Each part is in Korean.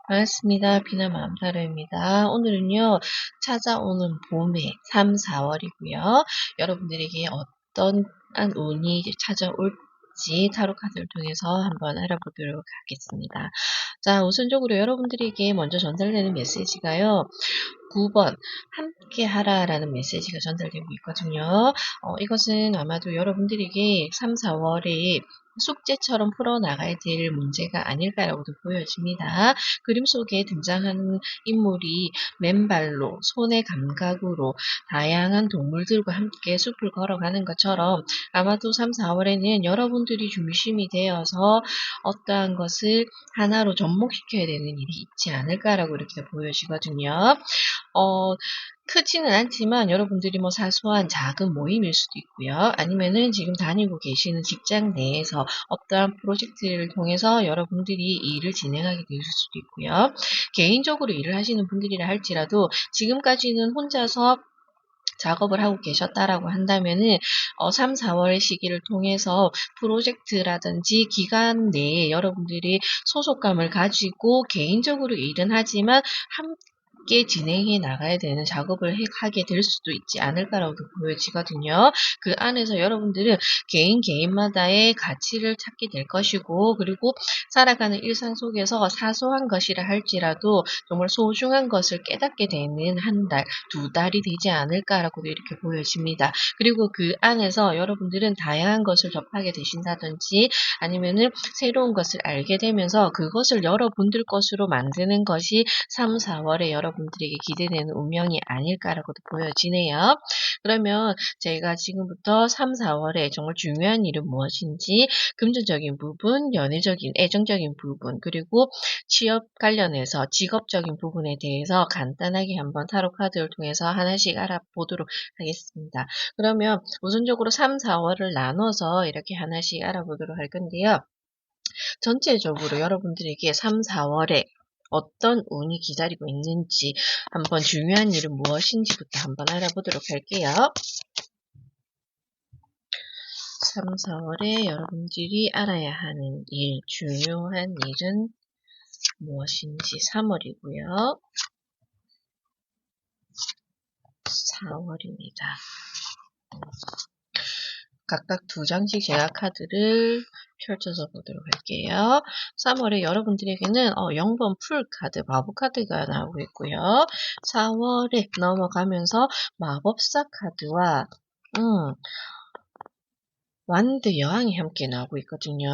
반갑습니다. 비나 맘타로입니다. 오늘은요, 찾아오는 봄의 3, 4월이고요. 여러분들에게 어떤 운이 찾아올지 타로 카드를 통해서 한번 알아보도록 하겠습니다. 자, 우선적으로 여러분들에게 먼저 전달되는 메시지가요. 9번 함께 하라라는 메시지가 전달되고 있거든요. 이것은 아마도 여러분들에게 3, 4월에 숙제처럼 풀어나가야 될 문제가 아닐까라고도 보여집니다. 그림 속에 등장하는 인물이 맨발로 손의 감각으로 다양한 동물들과 함께 숲을 걸어가는 것처럼 아마도 3, 4월에는 여러분들이 중심이 되어서 어떠한 것을 하나로 접목시켜야 되는 일이 있지 않을까라고 이렇게 보여지거든요. 어, 크지는 않지만 여러분들이 뭐 사소한 작은 모임일 수도 있고요. 아니면은 지금 다니고 계시는 직장 내에서 어떠한 프로젝트를 통해서 여러분들이 일을 진행하게 되실 수도 있고요. 개인적으로 일을 하시는 분들이라 할지라도 지금까지는 혼자서 작업을 하고 계셨다라고 한다면은 3, 4월 시기를 통해서 프로젝트라든지 기간 내에 여러분들이 소속감을 가지고 개인적으로 일은 하지만 함께 진행해 나가야 되는 작업을 하게 될 수도 있지 않을까라고 보여지거든요. 그 안에서 여러분들은 개인마다의 가치를 찾게 될 것이고, 그리고 살아가는 일상 속에서 사소한 것이라 할지라도 정말 소중한 것을 깨닫게 되는 한 달, 두 달이 되지 않을까라고도 이렇게 보여집니다. 그리고 그 안에서 여러분들은 다양한 것을 접하게 되신다든지 아니면은 새로운 것을 알게 되면서 그것을 여러분들 것으로 만드는 것이 3, 4월에 여러분들에게 기대되는 운명이 아닐까라고도 보여지네요. 그러면 제가 지금부터 3, 4월에 정말 중요한 일은 무엇인지 금전적인 부분, 연애적인, 애정적인 부분, 그리고 취업 관련해서 직업적인 부분에 대해서 간단하게 한번 타로 카드를 통해서 하나씩 알아보도록 하겠습니다. 그러면 우선적으로 3, 4월을 나눠서 이렇게 하나씩 알아보도록 할 건데요. 전체적으로 여러분들에게 3, 4월에 어떤 운이 기다리고 있는지 한번 중요한 일은 무엇인지부터 한번 알아보도록 할게요. 3, 4월에 여러분들이 알아야 하는 일, 중요한 일은 무엇인지 3월이고요. 4월입니다. 각각 2장씩 제가 카드를 펼쳐서 보도록 할게요. 3월에 여러분들에게는 0번 풀 카드, 마법 카드가 나오고 있고요. 4월에 넘어가면서 마법사 카드와 완드 여왕이 함께 나오고 있거든요.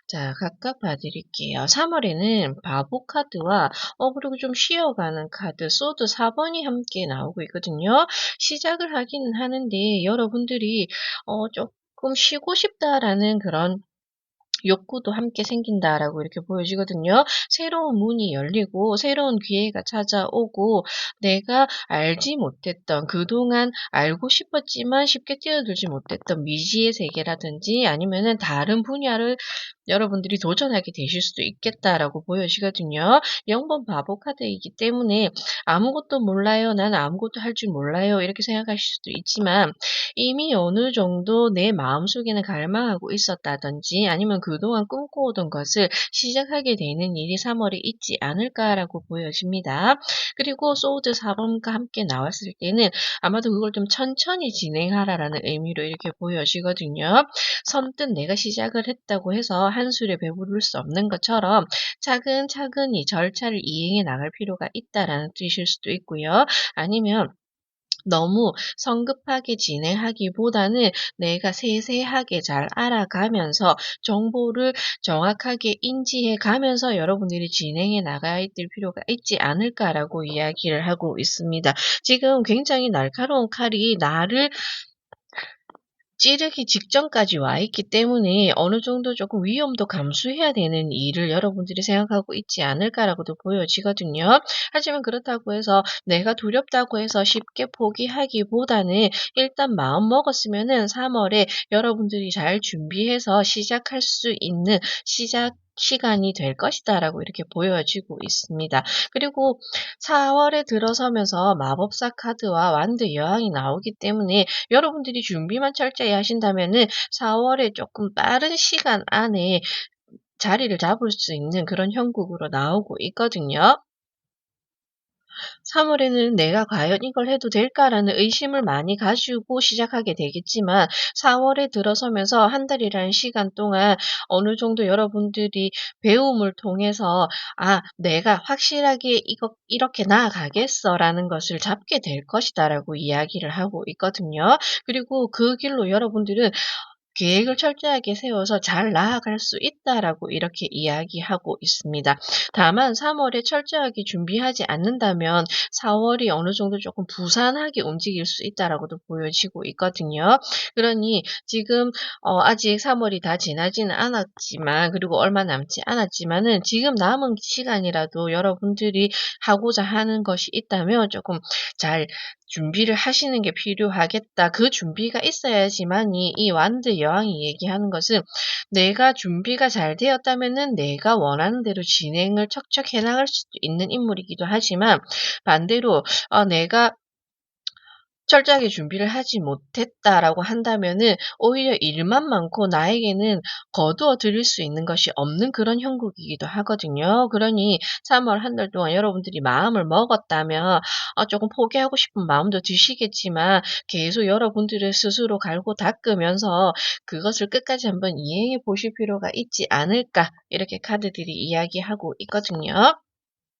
자, 각각 봐드릴게요. 3월에는 바보 카드와 그리고 좀 쉬어가는 카드, 소드 4번이 함께 나오고 있거든요. 시작을 하기는 하는데 여러분들이 조금 쉬고 싶다라는 그런 욕구도 함께 생긴다라고 이렇게 보여지거든요. 새로운 문이 열리고 새로운 기회가 찾아오고 내가 알지 못했던 그동안 알고 싶었지만 쉽게 뛰어들지 못했던 미지의 세계라든지 아니면은 다른 분야를 여러분들이 도전하게 되실 수도 있겠다라고 보여지거든요. 0번 바보 카드이기 때문에 아무것도 몰라요. 나는 아무것도 할 줄 몰라요. 이렇게 생각하실 수도 있지만 이미 어느 정도 내 마음속에는 갈망하고 있었다든지 아니면 그동안 꿈꿔오던 것을 시작하게 되는 일이 3월에 있지 않을까라고 보여집니다. 그리고 소드 4번과 함께 나왔을 때는 아마도 그걸 좀 천천히 진행하라라는 의미로 이렇게 보여지거든요. 선뜻 내가 시작을 했다고 해서 한술에 배부를 수 없는 것처럼 차근차근히 절차를 이행해 나갈 필요가 있다라는 뜻일 수도 있고요. 아니면 너무 성급하게 진행하기보다는 내가 세세하게 잘 알아가면서 정보를 정확하게 인지해 가면서 여러분들이 진행해 나가야 될 필요가 있지 않을까라고 이야기를 하고 있습니다. 지금 굉장히 날카로운 칼이 나를 찌르기 직전까지 와 있기 때문에 어느 정도 조금 위험도 감수해야 되는 일을 여러분들이 생각하고 있지 않을까라고도 보여지거든요. 하지만 그렇다고 해서 내가 두렵다고 해서 쉽게 포기하기보다는 일단 마음 먹었으면은 3월에 여러분들이 잘 준비해서 시작할 수 있는 시간이 될 것이다라고 이렇게 보여지고 있습니다. 그리고 4월에 들어서면서 마법사 카드와 완드 여왕이 나오기 때문에 여러분들이 준비만 철저히 하신다면은 4월에 조금 빠른 시간 안에 자리를 잡을 수 있는 그런 형국으로 나오고 있거든요. 3월에는 '내가 과연 이걸 해도 될까?'라는 의심을 많이 가지고 시작하게 되겠지만 4월에 들어서면서 한 달이라는 시간 동안 어느 정도 여러분들이 배움을 통해서 '아 내가 확실하게 이거 이렇게 나아가겠어.'라는 것을 잡게 될 것이다라고 이야기를 하고 있거든요. 그리고 그 길로 여러분들은 계획을 철저하게 세워서 잘 나아갈 수 있다라고 이렇게 이야기하고 있습니다. 다만 3월에 철저하게 준비하지 않는다면 4월이 어느 정도 조금 부산하게 움직일 수 있다라고도 보여지고 있거든요. 그러니 지금 아직 3월이 다 지나지는 않았지만 그리고 얼마 남지 않았지만은 지금 남은 시간이라도 여러분들이 하고자 하는 것이 있다면 조금 잘 준비를 하시는 게 필요하겠다. 그 준비가 있어야지만이 이 완드 여왕이 얘기하는 것은 내가 준비가 잘 되었다면은 내가 원하는 대로 진행을 척척 해 나갈 수도 있는 인물이기도 하지만 반대로 내가 철저하게 준비를 하지 못했다라고 한다면은 오히려 일만 많고 나에게는 거두어 들일 수 있는 것이 없는 그런 형국이기도 하거든요. 그러니 3월 한 달 동안 여러분들이 마음을 먹었다면 쪼끔 포기하고 싶은 마음도 드시겠지만 계속 여러분들을 스스로 갈고 닦으면서 그것을 끝까지 한번 이행해 보실 필요가 있지 않을까 이렇게 카드들이 이야기하고 있거든요.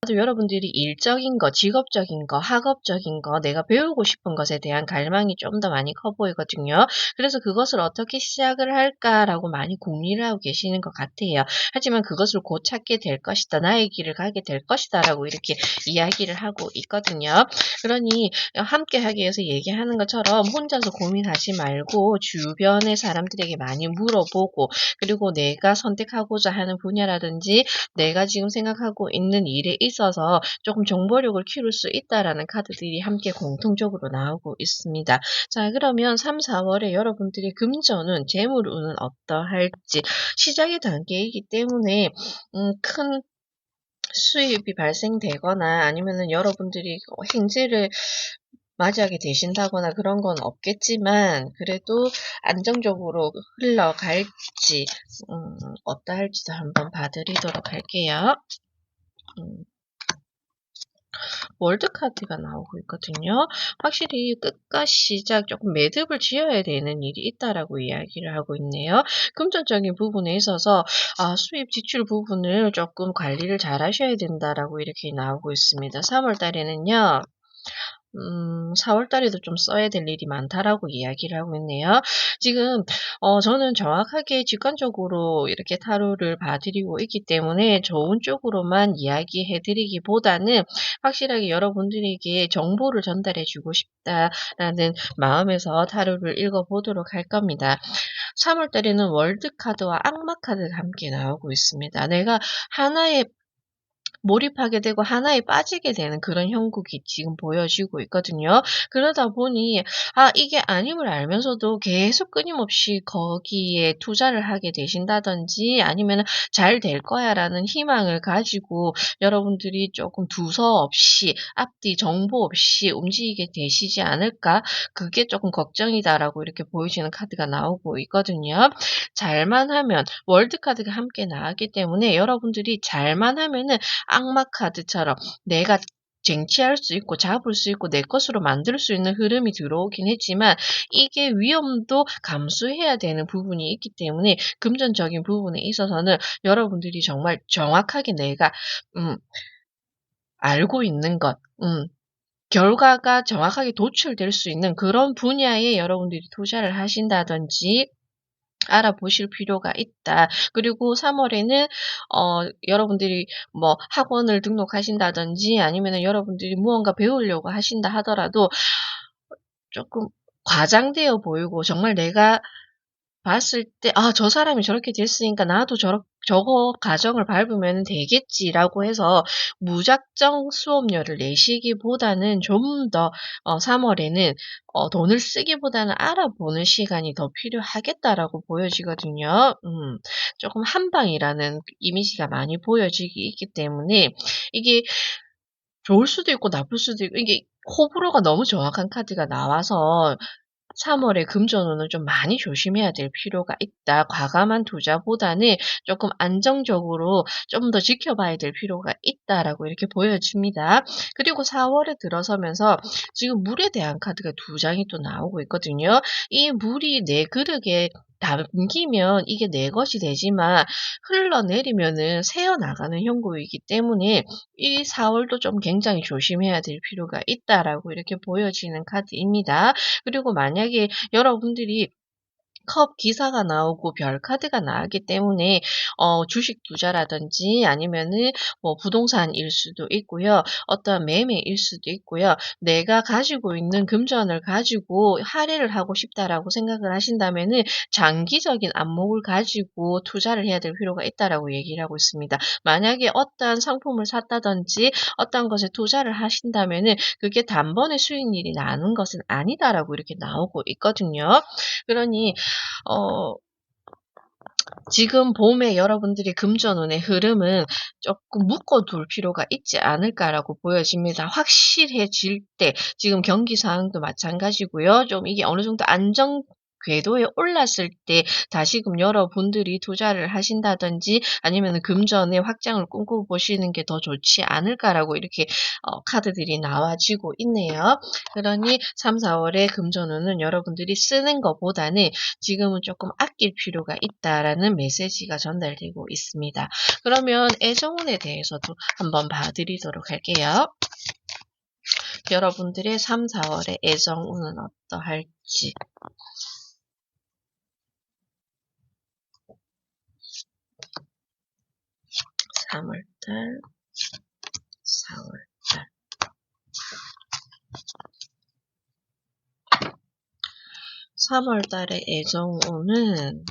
또 여러분들이 일적인 거, 직업적인 거, 학업적인 거, 내가 배우고 싶은 것에 대한 갈망이 좀 더 많이 커 보이거든요. 그래서 '그것을 어떻게 시작을 할까?'라고 많이 궁리를 하고 계시는 것 같아요. 하지만 '그것을 곧 찾게 될 것이다. 나의 길을 가게 될 것이다.'라고 이렇게 이야기를 하고 있거든요. 그러니 함께 하기 위해서 얘기하는 것처럼 혼자서 고민하지 말고 주변의 사람들에게 많이 물어보고 그리고 내가 선택하고자 하는 분야라든지 내가 지금 생각하고 있는 일에 있어서 조금 정보력을 키울 수 있다라는 카드들이 함께 공통적으로 나오고 있습니다. 자 그러면 3-4월에 여러분들의 금전운, 재물운은 어떠할지 시작의 단계이기 때문에 큰 수입이 발생되거나 아니면은 여러분들이 행세를 맞이하게 되신다거나 그런 건 없겠지만 그래도 안정적으로 흘러갈지 어떠할지도 한번 봐 드리도록 할게요. 음. 월드 카드가 나오고 있거든요. 확실히 끝과 시작 조금 매듭을 지어야 되는 일이 있다라고 이야기를 하고 있네요. 금전적인 부분에 있어서 수입 지출 부분을 조금 관리를 잘 하셔야 된다라고 이렇게 나오고 있습니다. 3월 달에는요. 4월 달에도 좀 써야 될 일이 많다라고 이야기를 하고 있네요. 지금 저는 정확하게 직관적으로 이렇게 타로를 봐 드리고 있기 때문에 좋은 쪽으로만 이야기해 드리기보다는 확실하게 여러분들에게 정보를 전달해 주고 싶다라는 마음에서 타로를 읽어 보도록 할 겁니다. 3월 달에는 월드 카드와 악마 카드가 함께 나오고 있습니다. 내가 하나의 몰입하게 되고 하나에 빠지게 되는 그런 형국이 지금 보여지고 있거든요. 그러다 보니 이게 아님을 알면서도 계속 끊임없이 거기에 투자를 하게 되신다든지 아니면은 '잘 될 거야.'라는 희망을 가지고 여러분들이 조금 두서없이 앞뒤 정보 없이 움직이게 되시지 않을까? 그게 조금 걱정이다라고 이렇게 보여지는 카드가 나오고 있거든요. 잘만 하면 월드 카드가 함께 나왔기 때문에 여러분들이 잘만 하면은 악마 카드처럼 내가 쟁취할 수 있고 잡을 수 있고 내 것으로 만들 수 있는 흐름이 들어오긴 했지만 이게 위험도 감수해야 되는 부분이 있기 때문에 금전적인 부분에 있어서는 여러분들이 정말 정확하게 내가 알고 있는 것 결과가 정확하게 도출될 수 있는 그런 분야에 여러분들이 투자를 하신다든지 알아보실 필요가 있다. 그리고 3월에는 여러분들이 뭐 학원을 등록하신다든지 아니면은 여러분들이 무언가 배우려고 하신다 하더라도 쪼끔 과장되어 보이고 정말 내가 봤을 때 '아 저 사람이 저렇게 됐으니까 나도 저거 과정을 밟으면 되겠지.'라고 해서 무작정 수업료를 내시기보다는 좀 더 3 월에는 돈을 쓰기보다는 알아보는 시간이 더 필요하겠다라고 보여지거든요. 쪼금 한방이라는 이미지가 많이 보여지기 때문에 이게 좋을 수도 있고 나쁠 수도 있고 이게 호불호가 너무 정확한 카드가 나와서 3월에 금전운은 좀 많이 조심해야 될 필요가 있다. 과감한 투자보다는 조금 안정적으로 좀 더 지켜봐야 될 필요가 있다라고 이렇게 보여집니다. 그리고 4월에 들어서면서 지금 물에 대한 카드가 2장이 또 나오고 있거든요. 이 물이 내 그릇에 담기면 이게 내 것이 되지만 흘러내리면은 새어나가는 형국이기 때문에 이 4월도 좀 굉장히 조심해야 될 필요가 있다라고 이렇게 보여지는 카드입니다. 그리고 만약에 여러분들이 컵 기사가 나오고 별 카드가 나왔기 때문에 주식 투자라든지 아니면은 뭐 부동산일 수도 있고요. 어떤 매매일 수도 있고요. 내가 가지고 있는 금전을 가지고 할애를 하고 싶다라고 생각을 하신다면은 장기적인 안목을 가지고 투자를 해야 될 필요가 있다라고 얘기를 하고 있습니다. 만약에 어떠한 상품을 샀다든지 어떤 것에 투자를 하신다면은 그게 단번에 수익률이 나는 것은 아니다라고 이렇게 나오고 있거든요. 그러니 어 지금 봄에 여러분들이 금전운의 흐름은 조금 묶어둘 필요가 있지 않을까라고 보여집니다. 확실해질 때 지금 경기 상황도 마찬가지고요. 좀 이게 어느 정도 안정 궤도에 올랐을 때 다시금 여러분들이 투자를 하신다든지 아니면 금전의 확장을 꿈꿔보시는 게 더 좋지 않을까라고 이렇게 카드들이 나와지고 있네요. 그러니 3, 4월에 금전운은 여러분들이 쓰는 것보다는 지금은 조금 아낄 필요가 있다라는 메시지가 전달되고 있습니다. 그러면 애정운에 대해서도 한번 봐드리도록 할게요. 여러분들의 3, 4월의 애정운은 어떠할지. 3월달, 4월달. 3월달의 애정운은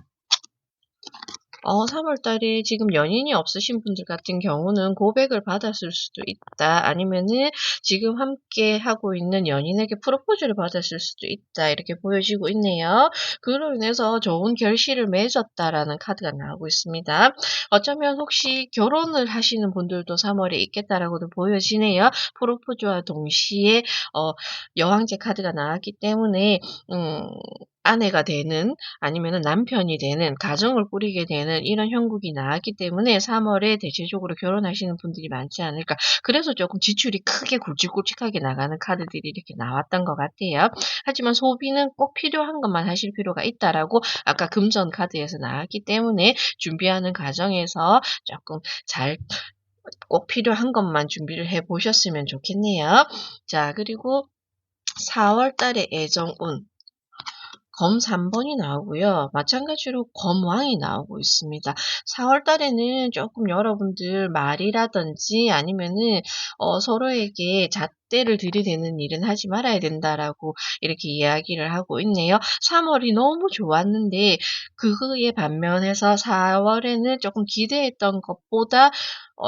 3월 달에 지금 연인이 없으신 분들 같은 경우는 고백을 받았을 수도 있다. 아니면은 지금 함께 하고 있는 연인에게 프로포즈를 받았을 수도 있다. 이렇게 보여지고 있네요. 그로 인해서 좋은 결실을 맺었다라는 카드가 나오고 있습니다. 어쩌면 혹시 결혼을 하시는 분들도 3월에 있겠다라고도 보여지네요. 프로포즈와 동시에 여왕제 카드가 나왔기 때문에 아내가 되는 아니면은 남편이 되는 가정을 꾸리게 되는 이런 형국이 나왔기 때문에 3월에 대체적으로 결혼하시는 분들이 많지 않을까. 그래서 조금 지출이 크게 굵직굵직하게 나가는 카드들이 이렇게 나왔던 것 같아요. 하지만 소비는 꼭 필요한 것만 하실 필요가 있다라고 아까 금전 카드에서 나왔기 때문에 준비하는 과정에서 조금 잘 꼭 필요한 것만 준비를 해 보셨으면 좋겠네요. 자, 그리고 4월 달의 애정운. 검 3번이 나오고요. 마찬가지로 검왕이 나오고 있습니다. 4월 달에는 조금 여러분들 말이라든지 아니면은 서로에게 잣대를 들이대는 일은 하지 말아야 된다라고 이렇게 이야기를 하고 있네요. 3월이 너무 좋았는데 그거에 반면해서 4월에는 조금 기대했던 것보다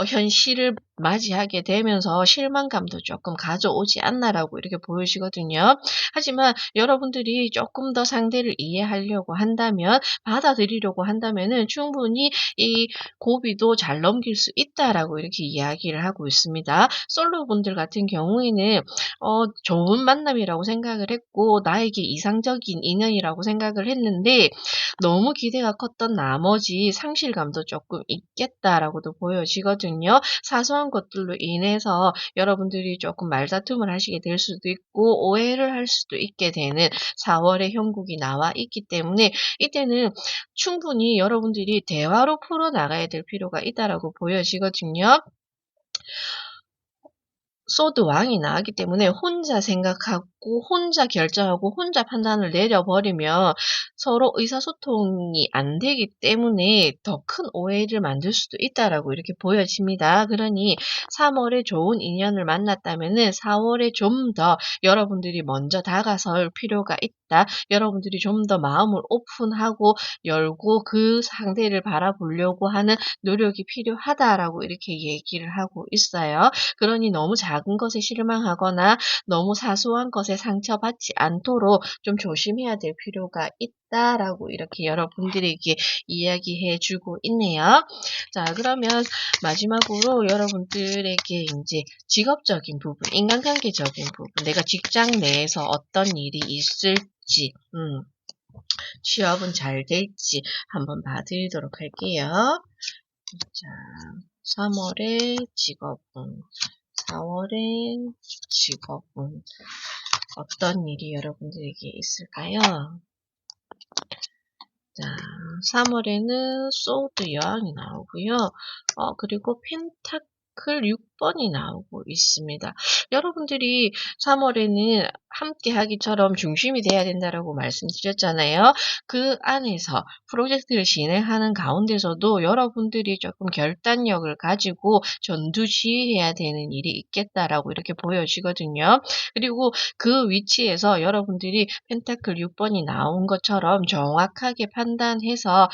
현실을 맞이하게 되면서 실망감도 조금 가져오지 않나라고 이렇게 보여지거든요. 하지만 여러분들이 조금 더 상대를 이해하려고 한다면 받아들이려고 한다면은 충분히 이 고비도 잘 넘길 수 있다라고 이렇게 이야기를 하고 있습니다. 솔로분들 같은 경우에는 좋은 만남이라고 생각을 했고 나에게 이상적인 인연이라고 생각을 했는데 너무 기대가 컸던 나머지 상실감도 조금 있겠다라고도 보여지거든요. 사소한 것들로 인해서 여러분들이 조금 말다툼을 하시게 될 수도 있고 오해를 할 수도 있게 되는 4월의 형국이 나와 있기 때문에 이때는 충분히 여러분들이 대화로 풀어나가야 될 필요가 있다라고 보여지거든요. 소드 왕이 나왔기 때문에 혼자 생각하고 혼자 결정하고 혼자 판단을 내려버리면 서로 의사소통이 안 되기 때문에 더 큰 오해를 만들 수도 있다라고 이렇게 보여집니다. 그러니 3월에 좋은 인연을 만났다면은 4월에 좀 더 여러분들이 먼저 다가설 필요가 있다. 여러분들이 좀 더 마음을 오픈하고 열고 그 상대를 바라보려고 하는 노력이 필요하다라고 이렇게 얘기를 하고 있어요. 그러니 너무 작은 것에 실망하거나 너무 사소한 것에 상처받지 않도록 좀 조심해야 될 필요가 있다라고 이렇게 여러분들에게 이야기해 주고 있네요. 자, 그러면 마지막으로 여러분들에게 이제 직업적인 부분, 인간관계적인 부분, 내가 직장 내에서 어떤 일이 있을 될지, 취업은 잘 될지 한번 봐드리도록 할게요. 자, 3월의 직업운, 4월의 직업운, 어떤 일이 여러분들에게 있을까요? 자, 3월에는 소드 여왕이 나오고요. 그리고 펜타클 6번이 나오고 있습니다. 여러분들이 3월에는 함께 하기처럼 중심이 돼야 된다라고 말씀드렸잖아요. 그 안에서 프로젝트를 진행하는 가운데서도 여러분들이 조금 결단력을 가지고 전두지휘해야 되는 일이 있겠다라고 이렇게 보여지거든요. 그리고 그 위치에서 여러분들이 펜타클 6번이 나온 것처럼 정확하게 판단해서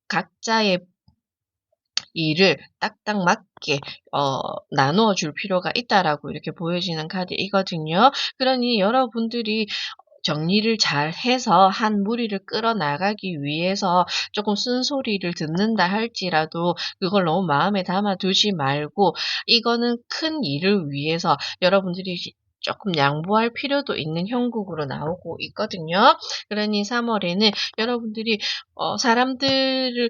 각자의 일을 딱딱 맞게 나누어 줄 필요가 있다라고 이렇게 보여지는 카드이거든요. 그러니 여러분들이 정리를 잘 해서 한 무리를 끌어나가기 위해서 조금 쓴소리를 듣는다 할지라도 그걸 너무 마음에 담아 두지 말고 이거는 큰 일을 위해서 여러분들이 조금 양보할 필요도 있는 형국으로 나오고 있거든요. 그러니 3월에는 여러분들이 사람들을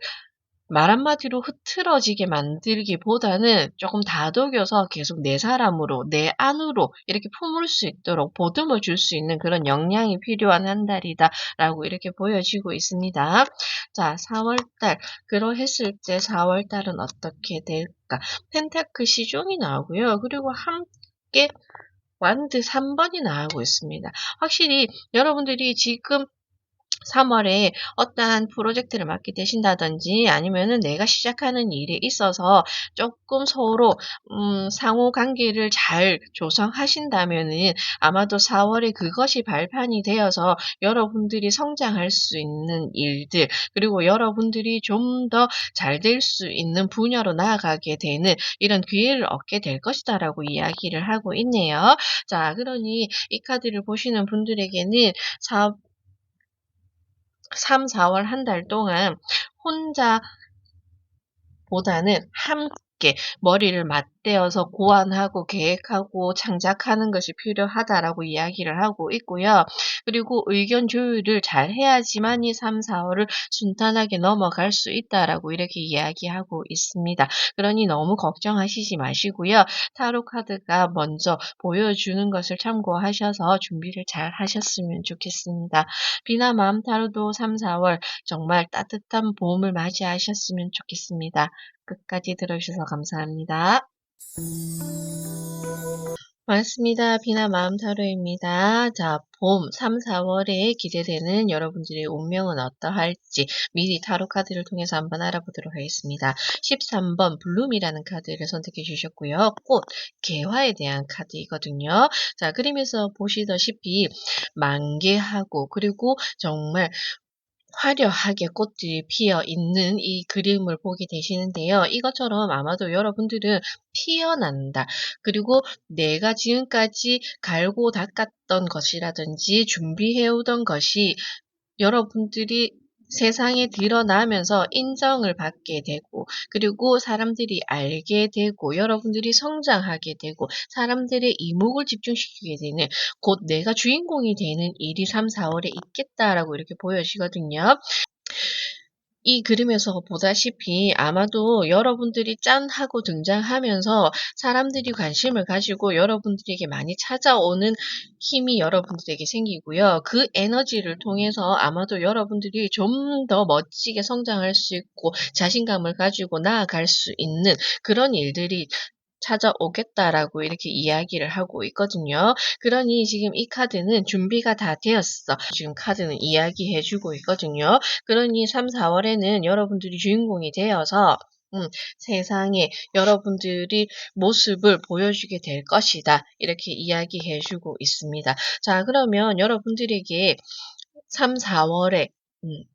말 한마디로 흐트러지게 만들기보다는 조금 다독여서 계속 내 사람으로, 내 안으로 이렇게 품을 수 있도록 보듬어 줄 수 있는 그런 역량이 필요한 한 달이다라고 이렇게 보여지고 있습니다. 자, 4월달. 그러했을 때 4월달은 어떻게 될까? 펜타클 시종이 나오고요. 그리고 함께 완드 3번이 나오고 있습니다. 확실히 여러분들이 지금 3월에 어떠한 프로젝트를 맡게 되신다든지 아니면은 내가 시작하는 일에 있어서 조금 서로 상호 관계를 잘 조성하신다면은 아마도 4월에 그것이 발판이 되어서 여러분들이 성장할 수 있는 일들 그리고 여러분들이 좀 더 잘 될 수 있는 분야로 나아가게 되는 이런 기회를 얻게 될 것이다라고 이야기를 하고 있네요. 자, 그러니 이 카드를 보시는 분들에게는 3, 4월 한 달 동안 혼자 보다는 함께 머리를 맞대어서 고안하고 계획하고 창작하는 것이 필요하다라고 이야기를 하고 있고요. 그리고 의견 조율을 잘 해야지만 이 3, 4월을 순탄하게 넘어갈 수 있다라고 이렇게 이야기하고 있습니다. 그러니 너무 걱정하시지 마시고요. 타로 카드가 먼저 보여주는 것을 참고하셔서 준비를 잘 하셨으면 좋겠습니다. 비나 마음 타로도 3, 4월 정말 따뜻한 봄을 맞이하셨으면 좋겠습니다. 끝까지 들어주셔서 감사합니다. 반갑습니다. 비나 마음 타로입니다. 자, 봄 3, 4월에 기대되는 여러분들의 운명은 어떠할지 미리 타로 카드를 통해서 한번 알아보도록 하겠습니다. 13번 블룸이라는 카드를 선택해 주셨고요. 꽃, 개화에 대한 카드이거든요. 자, 그림에서 보시다시피 만개하고 그리고 정말 화려하게 꽃들이 피어 있는 이 그림을 보게 되시는데요. 이것처럼 아마도 여러분들은 피어난다. 그리고 내가 지금까지 갈고 닦았던 것이라든지 준비해오던 것이 여러분들이 세상에 드러나면서 인정을 받게 되고 그리고 사람들이 알게 되고 여러분들이 성장하게 되고 사람들의 이목을 집중시키게 되는 곧 내가 주인공이 되는 일이 3, 4월에 있겠다라고 이렇게 보여지거든요. 이 그림에서 보다시피 아마도 여러분들이 짠 하고 등장하면서 사람들이 관심을 가지고 여러분들에게 많이 찾아오는 힘이 여러분들에게 생기고요. 그 에너지를 통해서 아마도 여러분들이 좀 더 멋지게 성장할 수 있고 자신감을 가지고 나아갈 수 있는 그런 일들이 찾아오겠다라고 이렇게 이야기를 하고 있거든요. 그러니 지금 이 카드는 준비가 다 되었어. 지금 카드는 이야기해주고 있거든요. 그러니 3, 4월에는 여러분들이 주인공이 되어서 세상에 여러분들이 모습을 보여주게 될 것이다. 이렇게 이야기해주고 있습니다. 자, 그러면 여러분들에게 3, 4월에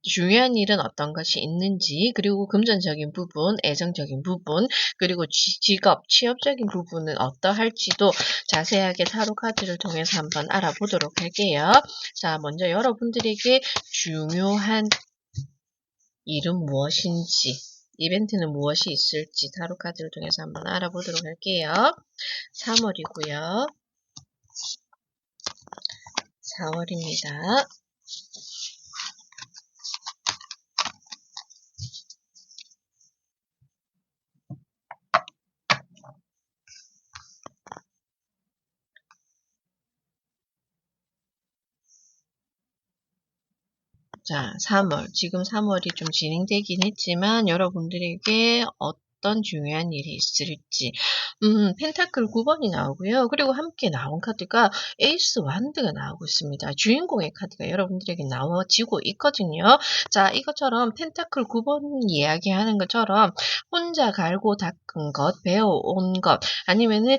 중요한 일은 어떤 것이 있는지 그리고 금전적인 부분, 애정적인 부분 그리고 직업, 취업적인 부분은 어떠할지도 자세하게 타로 카드를 통해서 한번 알아보도록 할게요. 자, 먼저 여러분들에게 중요한 일은 무엇인지 이벤트는 무엇이 있을지 타로 카드를 통해서 한번 알아보도록 할게요. 3월이고요. 4월입니다. 자, 3월. 지금 3월이 좀 진행되긴 했지만 여러분들에게 어떤 중요한 일이 있을지. 펜타클 9번이 나오고요. 그리고 함께 나온 카드가 에이스 완드가 나오고 있습니다. 주인공의 카드가 여러분들에게 나와지고 있거든요. 자, 이것처럼 펜타클 9번 이야기하는 것처럼 혼자 갈고 닦은 것, 배워온 것, 아니면은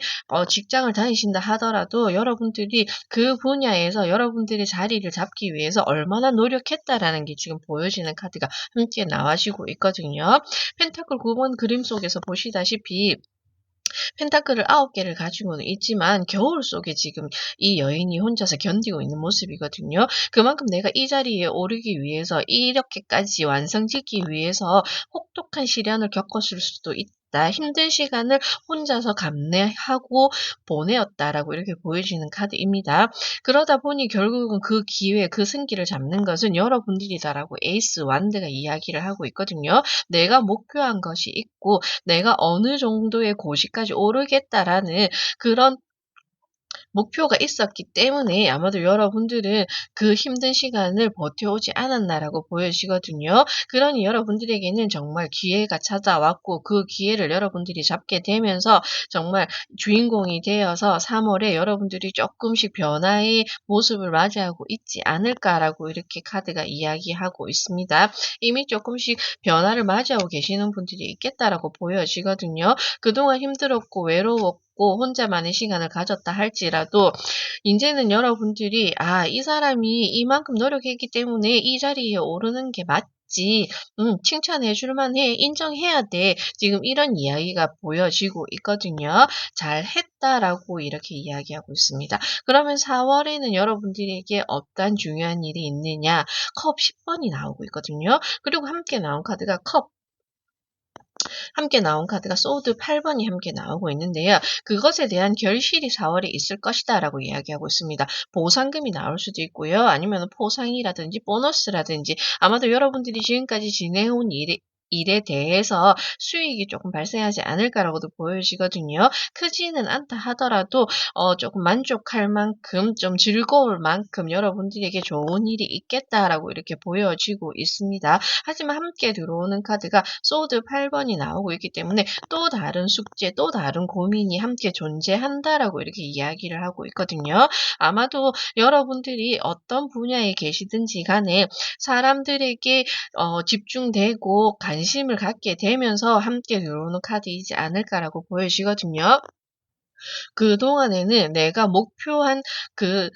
직장을 다니신다 하더라도 여러분들이 그 분야에서 여러분들의 자리를 잡기 위해서 얼마나 노력했다라는 게 지금 보여지는 카드가 함께 나와지고 있거든요. 펜타클 9번 그림 속에서 보시다시피 펜타클을 9개를 가지고는 있지만 겨울 속에 지금 이 여인이 혼자서 견디고 있는 모습이거든요. 그만큼 내가 이 자리에 오르기 위해서 이렇게까지 완성짓기 위해서 혹독한 시련을 겪었을 수도 있다. 힘든 시간을 혼자서 감내하고 보내었다라고 이렇게 보여지는 카드입니다. 그러다 보니 결국은 그 기회, 그 승기를 잡는 것은 여러분들이다라고 에이스 완드가 이야기를 하고 있거든요. 내가 목표한 것이 있고 내가 어느 정도의 고시까지 오르겠다라는 그런 목표가 있었기 때문에 아마도 여러분들은 그 힘든 시간을 버텨오지 않았나라고 보여지거든요. 그러니 여러분들에게는 정말 기회가 찾아왔고 그 기회를 여러분들이 잡게 되면서 정말 주인공이 되어서 3월에 여러분들이 조금씩 변화의 모습을 맞이하고 있지 않을까라고 이렇게 카드가 이야기하고 있습니다. 이미 조금씩 변화를 맞이하고 계시는 분들이 있겠다라고 보여지거든요. 그동안 힘들었고 외로웠고 혼자만의 시간을 가졌다 할지라도 인제는 여러분들이 '아 이 사람이 이만큼 노력했기 때문에 이 자리에 오르는 게 맞지. 칭찬해 줄 만해. 인정해야 돼.' 지금 이런 이야기가 보여지고 있거든요. "잘했다."라고 이렇게 이야기하고 있습니다. 그러면 4 월에는 여러분들에게 어떤 중요한 일이 있느냐? 컵 10번이 나오고 있거든요. 그리고 함께 나온 카드가 소드 8번이 함께 나오고 있는데요. 그것에 대한 결실이 4월에 있을 것이다라고 이야기하고 있습니다. 보상금이 나올 수도 있고요. 아니면 포상이라든지 보너스라든지 아마도 여러분들이 지금까지 지내온 일에 대해서 수익이 조금 발생하지 않을까라고도 보여지거든요. 크지는 않다 하더라도 조금 만족할 만큼 좀 즐거울 만큼 여러분들에게 좋은 일이 있겠다라고 이렇게 보여지고 있습니다. 하지만 함께 들어오는 카드가 소드 8번이 나오고 있기 때문에 또 다른 숙제, 또 다른 고민이 함께 존재한다라고 이렇게 이야기를 하고 있거든요. 아마도 여러분들이 어떤 분야에 계시든지 간에 사람들에게 집중되고 관심을 갖게 되면서 함께 들어오는 카드이지 않을까라고 보여지거든요. 그동안에는 내가 목표한 그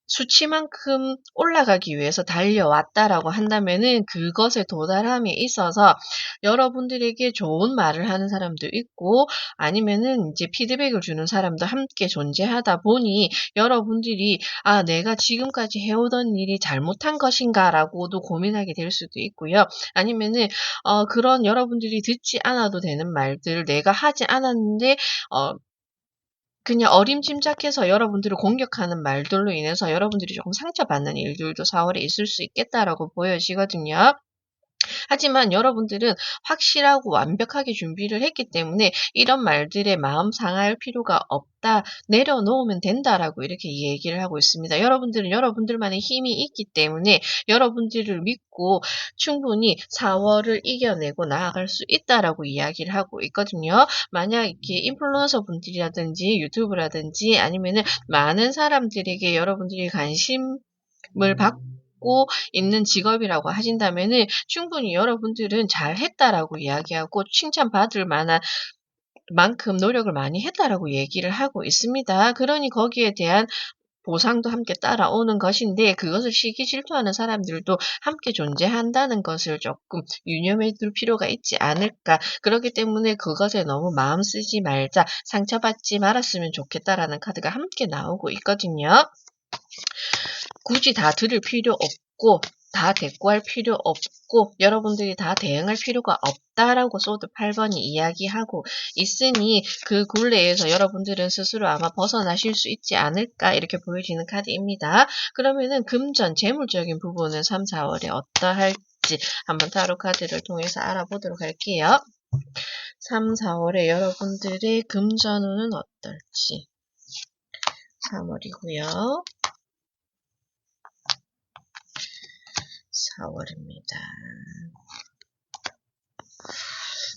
수치만큼 올라가기 위해서 달려왔다라고 한다면은 그것에 도달함에 있어서 여러분들에게 좋은 말을 하는 사람도 있고 아니면은 이제 피드백을 주는 사람도 함께 존재하다 보니 여러분들이 '아 내가 지금까지 해오던 일이 잘못한 것인가?'라고도 고민하게 될 수도 있고요. 아니면은 그런 여러분들이 듣지 않아도 되는 말들을 내가 하지 않았는데 어 그냥 어림짐작해서 여러분들을 공격하는 말들로 인해서 여러분들이 조금 상처받는 일들도 4 월에 있을 수 있겠다라고 보여지거든요. 하지만 여러분들은 확실하고 완벽하게 준비를 했기 때문에 이런 말들에 마음 상할 필요가 없다. 내려놓으면 된다라고 이렇게 얘기를 하고 있습니다. 여러분들은 여러분들만의 힘이 있기 때문에 여러분들을 믿고 충분히 4월을 이겨내고 나아갈 수 있다라고 이야기를 하고 있거든요. 만약 이렇게 인플루언서 분들이라든지 유튜브라든지 아니면은 많은 사람들에게 여러분들이 관심을 받고 있는 직업이라고 하신다면은 충분히 여러분들은 "잘했다."라고 이야기하고 칭찬받을 만한 만큼 노력을 많이 했다라고 얘기를 하고 있습니다. 그러니 거기에 대한 보상도 함께 따라오는 것인데 그것을 시기 질투하는 사람들도 함께 존재한다는 것을 조금 유념해 둘 필요가 있지 않을까. 그렇기 때문에 그것에 너무 마음 쓰지 말자, 상처받지 말았으면 좋겠다라는 카드가 함께 나오고 있거든요. 굳이 다 들을 필요 없고 다 대꾸할 필요 없고 여러분들이 다 대응할 필요가 없다라고 소드 8번이 이야기하고 있으니 그 굴레에서 여러분들은 스스로 아마 벗어나실 수 있지 않을까 이렇게 보여지는 카드입니다. 그러면은 금전, 재물적인 부분은 3, 4월에 어떠할지 한번 타로 카드를 통해서 알아보도록 할게요. 3, 4월에 여러분들의 금전운은 어떨지. 3월이고요. 4월입니다.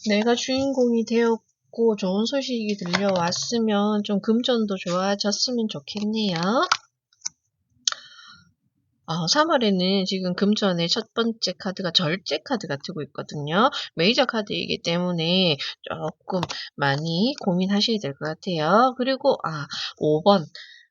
내가 주인공이 되었고 좋은 소식이 들려왔으면 좀 금전도 좋아졌으면 좋겠네요. 3월에는 지금 금전의 첫 번째 카드가 절제 카드가 뜨고 있거든요. 메이저 카드이기 때문에 조금 많이 고민하셔야 될 것 같아요. 그리고 5번.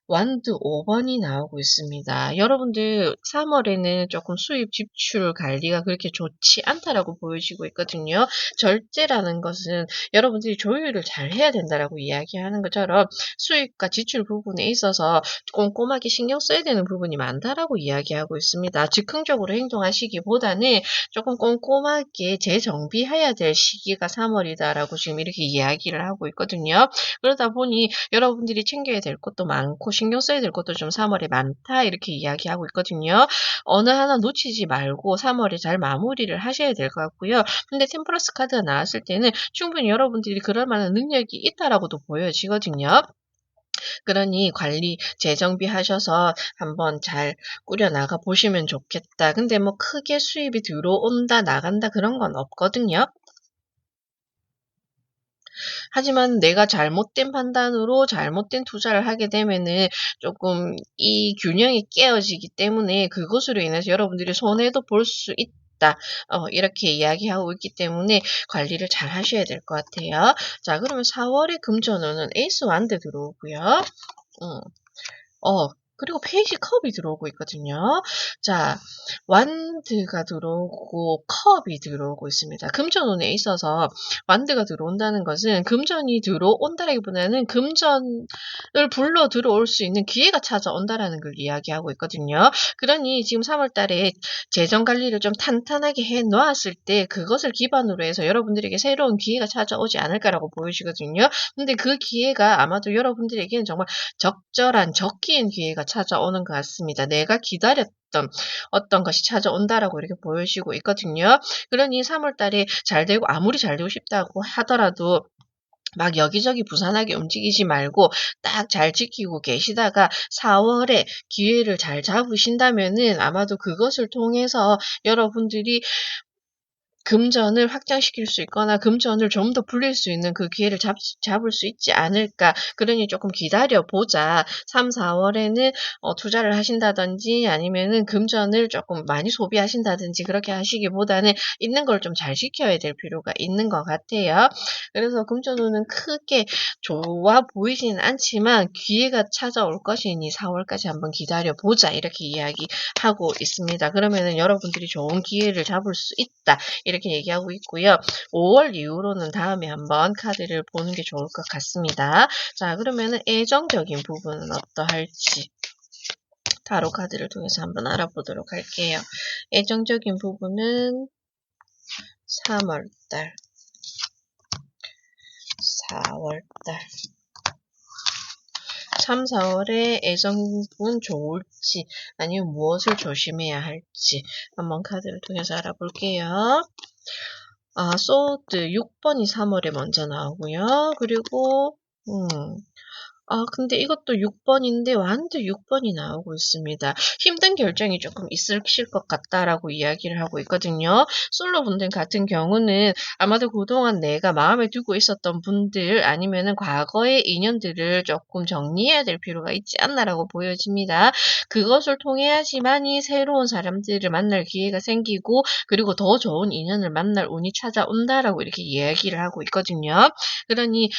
완드 5번이 나오고 있습니다. 여러분들 3월에는 조금 수입 지출 관리가 그렇게 좋지 않다라고 보여지고 있거든요. 절제라는 것은 여러분들이 조율을 잘 해야 된다라고 이야기하는 것처럼 수입과 지출 부분에 있어서 꼼꼼하게 신경 써야 되는 부분이 많다라고 이야기하고 있습니다. 즉흥적으로 행동하시기보다는 조금 꼼꼼하게 재정비해야 될 시기가 3월이다라고 지금 이렇게 이야기를 하고 있거든요. 그러다 보니 여러분들이 챙겨야 될 것도 많고 신경 써야 될 것도 좀 3월에 많다 이렇게 이야기하고 있거든요. 어느 하나 놓치지 말고 3월에 잘 마무리를 하셔야 될 것 같고요. 근데 템플러스 카드가 나왔을 때는 충분히 여러분들이 그럴 만한 능력이 있다라고도 보여지거든요. 그러니 관리, 재정비 하셔서 한번 잘 꾸려나가 보시면 좋겠다. 근데 뭐 크게 수입이 들어온다, 나간다 그런 건 없거든요. 하지만 내가 잘못된 판단으로 잘못된 투자를 하게 되면은 조금 이 균형이 깨어지기 때문에 그것으로 인해서 여러분들이 손해도 볼 수 있다. 이렇게 이야기하고 있기 때문에 관리를 잘 하셔야 될 것 같아요. 자, 그러면 4월의 금전운은 에이스 완드 들어오고요. 음. 그리고 페이지 컵이 들어오고 있거든요. 자, 완드가 들어오고 컵이 들어오고 있습니다. 금전운에 있어서 완드가 들어온다는 것은 금전이 들어온다라기보다는 금전을 불러 들어올 수 있는 기회가 찾아온다라는 걸 이야기하고 있거든요. 그러니 지금 3월 달에 재정 관리를 좀 탄탄하게 해 놓았을 때 그것을 기반으로 해서 여러분들에게 새로운 기회가 찾아오지 않을까라고 보여지거든요. 근데 그 기회가 아마도 여러분들에게는 정말 적절한 적기인 기회가 찾아오는 것 같습니다. 내가 기다렸던 어떤 것이 찾아온다라고 이렇게 보여지고 있거든요. 그러니 3월 달에 잘 되고 아무리 잘 되고 싶다고 하더라도 막 여기저기 부산하게 움직이지 말고 딱 잘 지키고 계시다가 4월에 기회를 잘 잡으신다면은 아마도 그것을 통해서 여러분들이 금전을 확장시킬 수 있거나 금전을 좀 더 불릴 수 있는 그 기회를 잡을 수 있지 않을까. 그러니 조금 기다려 보자. 3, 4월에는 투자를 하신다든지 아니면은 금전을 조금 많이 소비하신다든지 그렇게 하시기보다는 있는 걸 좀 잘 지켜야 될 필요가 있는 것 같아요. 그래서 금전운은 크게 좋아 보이지는 않지만 기회가 찾아올 것이니 4월까지 한번 기다려 보자. 이렇게 이야기하고 있습니다. 그러면은 여러분들이 좋은 기회를 잡을 수 있다. 이렇게 얘기하고 있고요. 5월 이후로는 다음에 한번 카드를 보는 게 좋을 것 같습니다. 자, 그러면은 애정적인 부분은 어떠할지 타로 카드를 통해서 한번 알아보도록 할게요. 애정적인 부분은 3월달, 4월달 3, 4월에 애정은 좋을지 아니면 무엇을 조심해야 할지 한번 카드를 통해서 알아볼게요. 소드 6번이 3월에 먼저 나오고요. 그리고 근데 이것도 6번인데 완드 6번이 나오고 있습니다. 힘든 결정이 조금 있으실 것 같다라고 이야기를 하고 있거든요. 솔로 분들 같은 경우는 아마도 그동안 내가 마음에 두고 있었던 분들 아니면은 과거의 인연들을 조금 정리해야 될 필요가 있지 않나라고 보여집니다. 그것을 통해야지만이 새로운 사람들을 만날 기회가 생기고 그리고 더 좋은 인연을 만날 운이 찾아온다라고 이렇게 이야기를 하고 있거든요. 그러니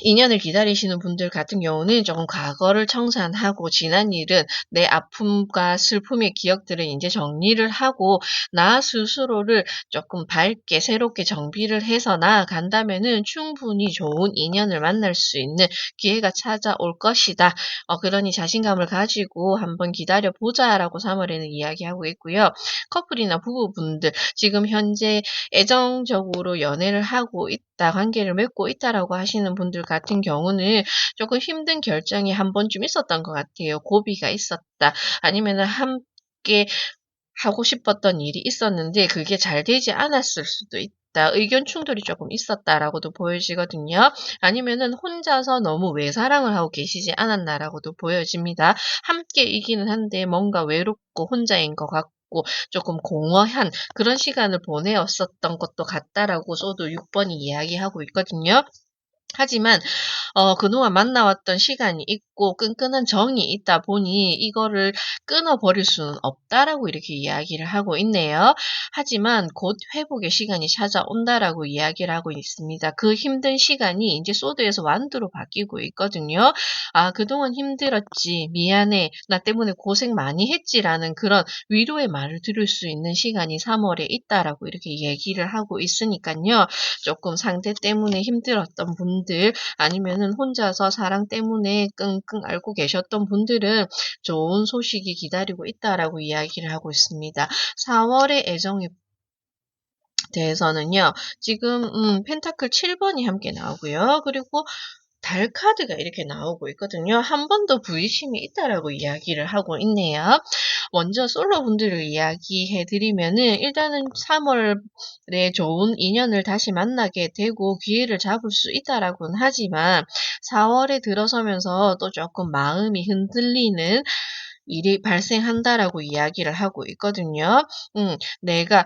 인연을 기다리시는 분들 같은 경우는 조금 과거를 청산하고 지난 일은 내 아픔과 슬픔의 기억들을 인제 정리를 하고 나 스스로를 쪼끔 밝게 새롭게 정비를 해서 나아간다면은 충분히 좋은 인연을 만날 수 있는 기회가 찾아올 것이다. 그러니 자신감을 가지고 '한번 기다려 보자.'라고 3 월에는 이야기하고 있고요. 커플이나 부부분들 지금 현재 애정적으로 연애를 하고 있다, 관계를 맺고 있다라고 하시는 분들 같은 경우는 조금 힘든 결정이 한 번쯤 있었던 것 같아요. 고비가 있었다. 아니면은 함께 하고 싶었던 일이 있었는데 그게 잘 되지 않았을 수도 있다. 의견 충돌이 조금 있었다라고도 보여지거든요. 아니면은 혼자서 너무 외사랑을 하고 계시지 않았나라고도 보여집니다. 함께이기는 한데 뭔가 외롭고 혼자인 것 같고 조금 공허한 그런 시간을 보내었었던 것도 같다라고 소도 6 번이 이야기하고 있거든요. 하지만 그동안 만나왔던 시간이 있고 끈끈한 정이 있다 보니 이거를 끊어버릴 수는 없다라고 이렇게 이야기를 하고 있네요. 하지만 곧 회복의 시간이 찾아온다라고 이야기를 하고 있습니다. 그 힘든 시간이 이제 소드에서 완두로 바뀌고 있거든요. '아 그동안 힘들었지. 미안해. 나 때문에 고생 많이 했지.'라는 그런 위로의 말을 들을 수 있는 시간이 3 월에 있다라고 이렇게 얘기를 하고 있으니깐요. 조금 상대 때문에 힘들었던 분들 아니면은 혼자서 사랑 때문에 끙끙 앓고 계셨던 분들은 좋은 소식이 기다리고 있다라고 이야기를 하고 있습니다. 4 월의 애정에 대해서는요. 지금 펜타클 7 번이 함께 나오고요. 그리고 달 카드가 이렇게 나오고 있거든요. 한 번 더 부딪힘이 있다라고 이야기를 하고 있네요. 먼저 솔로분들을 이야기해 드리면은 일단은 3 월에 좋은 인연을 다시 만나게 되고 기회를 잡을 수 있다라고는 하지만 4 월에 들어서면서 또 쪼끔 마음이 흔들리는 일이 발생한다라고 이야기를 하고 있거든요. 내가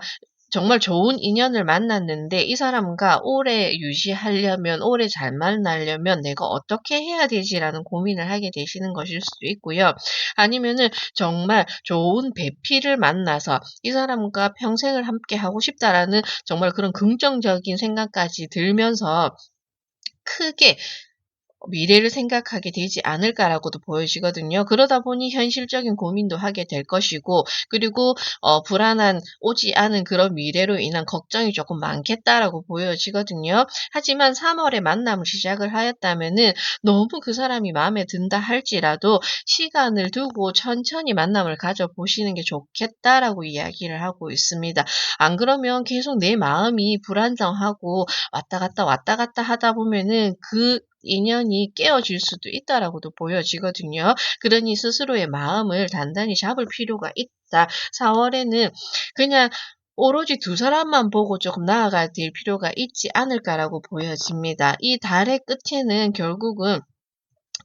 정말 좋은 인연을 만났는데 이 사람과 오래 유지하려면 오래 잘 만나려면 '내가 어떻게 해야 되지?'라는 고민을 하게 되시는 것일 수도 있고요. 아니면은 정말 좋은 배필을 만나서 '이 사람과 평생을 함께 하고 싶다.'라는 정말 그런 긍정적인 생각까지 들면서 크게 미래를 생각하게 되지 않을까라고도 보여지거든요. 그러다 보니 현실적인 고민도 하게 될 것이고 그리고 불안한 오지 않은 그런 미래로 인한 걱정이 조금 많겠다라고 보여지거든요. 하지만 3 월에 만남을 시작을 하였다면은 너무 그 사람이 마음에 든다 할지라도 시간을 두고 천천히 만남을 가져 보시는 게 좋겠다라고 이야기를 하고 있습니다. 안 그러면 계속 내 마음이 불안정하고 왔다 갔다 하다 보면은 그 인연이 깨어질 수도 있다라고도 보여지거든요. 그러니 스스로의 마음을 단단히 잡을 필요가 있다. 4 월에는 그냥 오로지 두 사람만 보고 조금 나아가야 될 필요가 있지 않을까라고 보여집니다. 이 달의 끝에는 결국은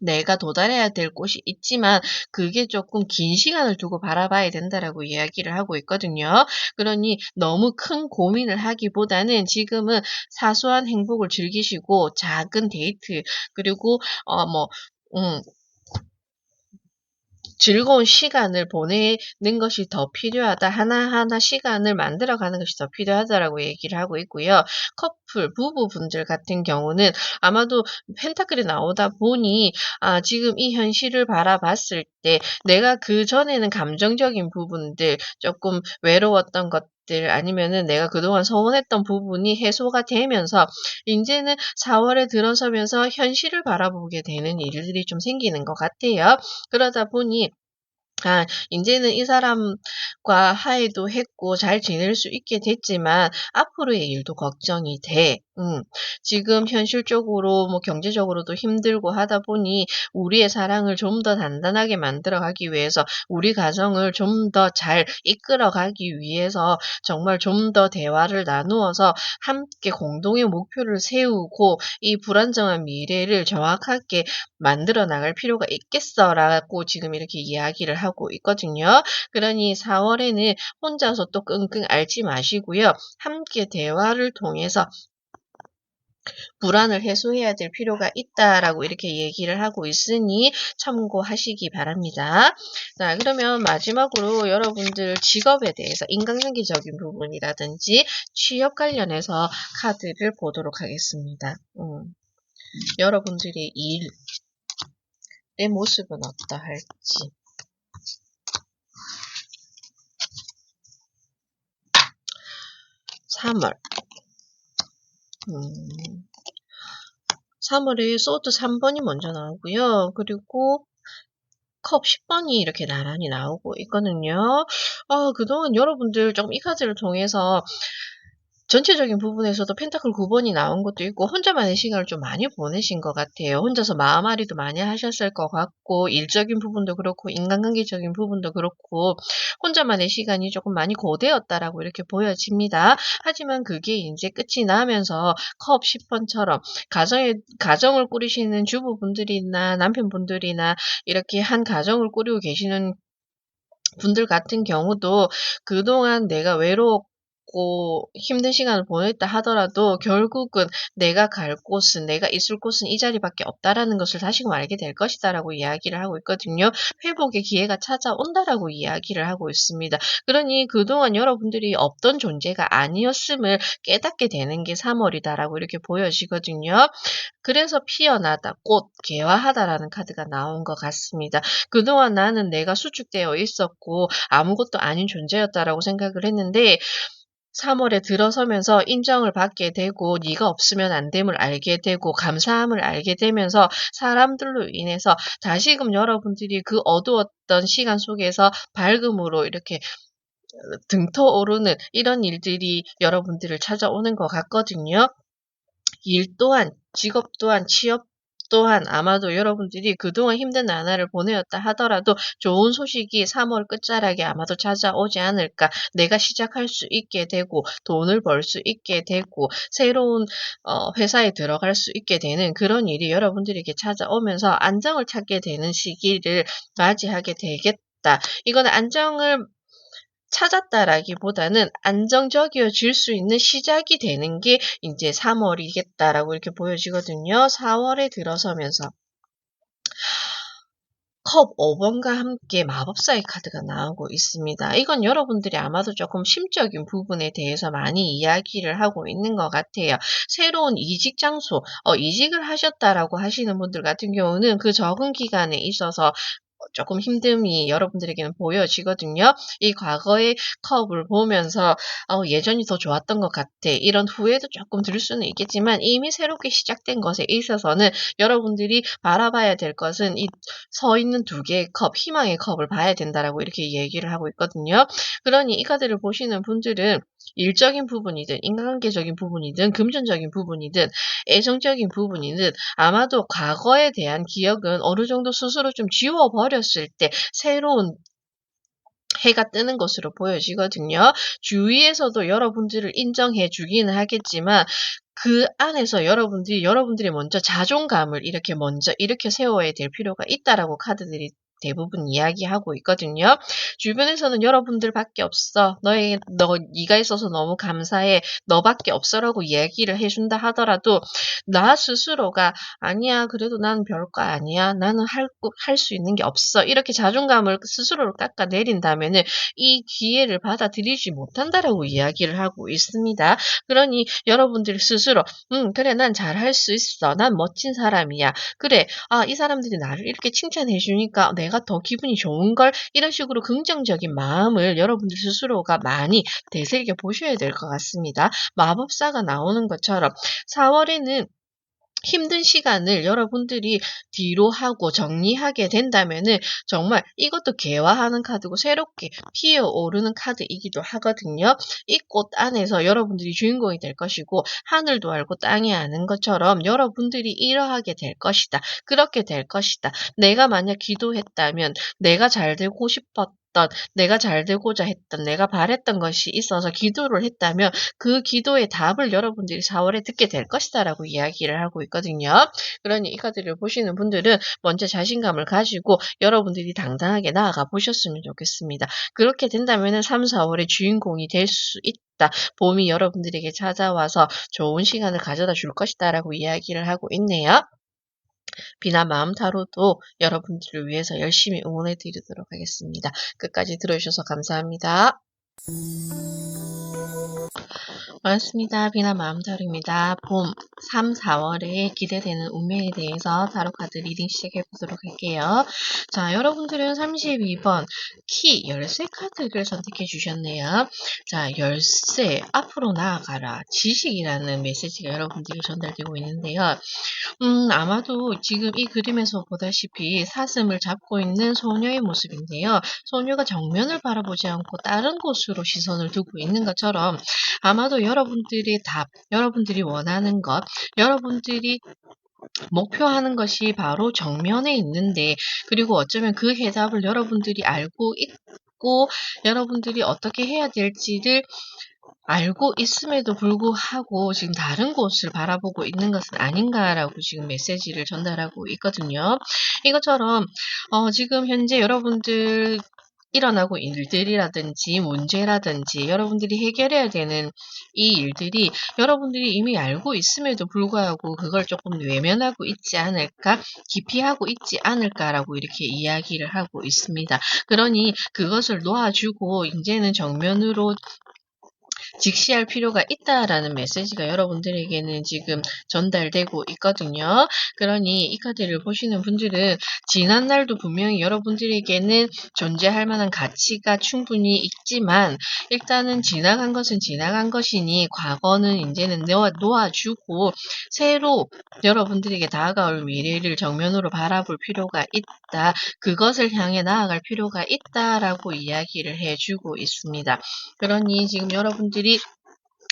내가 도달해야 될 곳이 있지만 그게 조금 긴 시간을 두고 바라봐야 된다라고 이야기를 하고 있거든요. 그러니 너무 큰 고민을 하기보다는 지금은 사소한 행복을 즐기시고 작은 데이트 그리고 뭐 즐거운 시간을 보내는 것이 더 필요하다. 하나하나 시간을 만들어가는 것이 더 필요하다라고 얘기를 하고 있고요. 커플, 부부분들 같은 경우는 아마도 펜타클이 나오다 보니 지금 이 현실을 바라봤을 때 내가 그전에는 감정적인 부분들 조금 외로웠던 것들 아니면은 내가 그동안 서운했던 부분이 해소가 되면서 인제는 4 월에 들어서면서 현실을 바라보게 되는 일들이 좀 생기는 것 같아요. 그러다 보니 인제는 이 사람과 화해도 했고 잘 지낼 수 있게 됐지만 앞으로의 일도 걱정이 돼. 지금 현실적으로 뭐 경제적으로도 힘들고 하다 보니 우리의 사랑을 좀 더 단단하게 만들어 가기 위해서 우리 가정을 좀 더 잘 이끌어 가기 위해서 정말 좀 더 대화를 나누어서 함께 공동의 목표를 세우고 이 불안정한 미래를 정확하게 만들어 나갈 필요가 있겠어라고 지금 이렇게 이야기를 하고 있거든요. 그러니 4 월에는 혼자서 또 끙끙 앓지 마시고요. 함께 대화를 통해서 불안을 해소해야 될 필요가 있다라고 이렇게 얘기를 하고 있으니 참고하시기 바랍니다. 자, 그러면 마지막으로 여러분들 직업에 대해서 인간관계적인 부분이라든지 취업 관련해서 카드를 보도록 하겠습니다. 여러분들의 일의 모습은 어떠할지. 3월 3월에 소드 3번이 먼저 나오고요. 그리고 컵 10번이 이렇게 나란히 나오고 있거든요. 그동안 여러분들 좀 이 카드를 통해서 전체적인 부분에서도 펜타클 9번이 나온 것도 있고 혼자만의 시간을 좀 많이 보내신 것 같아요. 혼자서 마음앓이도 많이 하셨을 것 같고 일적인 부분도 그렇고 인간관계적인 부분도 그렇고 혼자만의 시간이 조금 많이 고되었다라고 이렇게 보여집니다. 하지만 그게 이제 끝이 나면서 컵 10번처럼 가정을 꾸리시는 주부분들이나 남편분들이나 이렇게 한 가정을 꾸리고 계시는 분들 같은 경우도 그동안 내가 외롭고 힘든 시간을 보냈다 하더라도 결국은 내가 갈 곳은, 내가 있을 곳은 이 자리밖에 없다라는 것을 다시금 알게 될 것이다라고 이야기를 하고 있거든요. 회복의 기회가 찾아온다라고 이야기를 하고 있습니다. 그러니 그동안 여러분들이 없던 존재가 아니었음을 깨닫게 되는 게 3월이다라고 이렇게 보여지거든요. 그래서 피어나다, 꽃, 개화하다라는 카드가 나온 것 같습니다. 그동안 나는 내가 수축되어 있었고 아무것도 아닌 존재였다라고 생각을 했는데 3월에 들어서면서 인정을 받게 되고 네가 없으면 안 됨을 알게 되고 감사함을 알게 되면서 사람들로 인해서 다시금 여러분들이 그 어두웠던 시간 속에서 밝음으로 이렇게 등터오르는 이런 일들이 여러분들을 찾아오는 것 같거든요. 일 또한, 직업 또한, 취업 또한 아마도 여러분들이 그동안 힘든 나날을 보내었다 하더라도 좋은 소식이 3월 끝자락에 아마도 찾아오지 않을까. 내가 시작할 수 있게 되고 돈을 벌 수 있게 되고 새로운 회사에 들어갈 수 있게 되는 그런 일이 여러분들에게 찾아오면서 안정을 찾게 되는 시기를 맞이하게 되겠다. 이건 안정을 찾았다라기보다는 안정적이어질 수 있는 시작이 되는 게 이제 3월이겠다라고 이렇게 보여지거든요. 4월에 들어서면서 컵 5번과 함께 마법사의 카드가 나오고 있습니다. 이건 여러분들이 아마도 조금 심적인 부분에 대해서 많이 이야기를 하고 있는 것 같아요. 새로운 이직 장소, 이직을 하셨다라고 하시는 분들 같은 경우는 그 적응 기간에 있어서 조금 힘듦이 여러분들에게는 보여지거든요. 이 과거의 컵을 보면서 예전이 더 좋았던 것 같아. 이런 후회도 조금 들 수는 있겠지만 이미 새롭게 시작된 것에 있어서는 여러분들이 바라봐야 될 것은 이 서 있는 두 개의 컵, 희망의 컵을 봐야 된다라고 이렇게 얘기를 하고 있거든요. 그러니 이 카드를 보시는 분들은 일적인 부분이든 인간관계적인 부분이든 금전적인 부분이든 애정적인 부분이든 아마도 과거에 대한 기억은 어느 정도 스스로 좀 지워버렸을 때 새로운 해가 뜨는 것으로 보여지거든요. 주위에서도 여러분들을 인정해 주기는 하겠지만 그 안에서 여러분들이 먼저 자존감을 이렇게 먼저 일으켜 세워야 될 필요가 있다라고 카드들이 대부분 이야기하고 있거든요. 주변에서는 "여러분들밖에 없어. 네가 있어서 너무 감사해. 너밖에 없어."라고 이야기를 해 준다 하더라도 나 스스로가 "아니야. 그래도 나는 별거 아니야. 나는 할 수 있는 게 없어." 이렇게 자존감을 스스로를 깎아내린다면은 이 기회를 받아들이지 못한다라고 이야기를 하고 있습니다. 그러니 여러분들 스스로 그래. 난 잘할 수 있어. 난 멋진 사람이야. 그래. 이 사람들이 나를 이렇게 칭찬해 주니까 내가 더 기분이 좋은걸." 이런 식으로 긍정적인 마음을 여러분들 스스로가 많이 되새겨 보셔야 될 것 같습니다. 마법사가 나오는 것처럼 4 월에는 힘든 시간을 여러분들이 뒤로 하고 정리하게 된다면은 정말 이것도 개화하는 카드고 새롭게 피어오르는 카드이기도 하거든요. 이 꽃 안에서 여러분들이 주인공이 될 것이고 하늘도 알고 땅이 아는 것처럼 여러분들이 이러하게 될 것이다. 그렇게 될 것이다. 내가 만약 기도했다면 내가 잘 되고 싶었던 내가 잘 되고자 했던 내가 바랬던 것이 있어서 기도를 했다면 그 기도의 답을 여러분들이 4 월에 듣게 될 것이다라고 이야기를 하고 있거든요. 그러니 이 카드를 보시는 분들은 먼저 자신감을 가지고 여러분들이 당당하게 나아가 보셨으면 좋겠습니다. 그렇게 된다면은 3-4 월의 주인공이 될 수 있다. 봄이 여러분들에게 찾아와서 좋은 시간을 가져다 줄 것이다라고 이야기를 하고 있네요. 비나 마음 타로도 여러분들을 위해서 열심히 응원해 드리도록 하겠습니다. 끝까지 들어주셔서 감사합니다. 반갑습니다. 비나 마음다루입니다. 봄 3, 4월에 기대되는 운명에 대해서 타로 카드 리딩 시작해 보도록 할게요. 자, 여러분들은 32번 키 열쇠 카드를 선택해 주셨네요. 자, 열쇠 앞으로 나아가라 지식이라는 메시지가 여러분들에게 전달되고 있는데요. 아마도 지금 이 그림에서 보다시피 사슴을 잡고 있는 소녀의 모습인데요. 소녀가 정면을 바라보지 않고 다른 곳으로 시선을 두고 있는 것처럼 아마도 여러분들의 답, 여러분들이 원하는 것, 여러분들이 목표하는 것이 바로 정면에 있는데, 그리고 어쩌면 그 해답을 여러분들이 알고 있고 여러분들이 어떻게 해야 될지를 알고 있음에도 불구하고 지금 다른 곳을 바라보고 있는 것은 아닌가라고 지금 메시지를 전달하고 있거든요. 이것처럼 지금 현재 여러분들 일어나고 일들이라든지 문제라든지 여러분들이 해결해야 되는 이 일들이 여러분들이 이미 알고 있음에도 불구하고 그걸 조금 외면하고 있지 않을까, 기피하고 있지 않을까라고 이렇게 이야기를 하고 있습니다. 그러니 그것을 놓아주고 이제는 정면으로 직시할 필요가 있다라는 메시지가 여러분들에게는 지금 전달되고 있거든요. 그러니 이 카드를 보시는 분들은 지난 날도 분명히 여러분들에게는 존재할 만한 가치가 충분히 있지만 일단은 지나간 것은 지나간 것이니 과거는 이제는 놓아주고 새로 여러분들에게 다가올 미래를 정면으로 바라볼 필요가 있다. 그것을 향해 나아갈 필요가 있다라고 이야기를 해주고 있습니다. 그러니 지금 여러분들이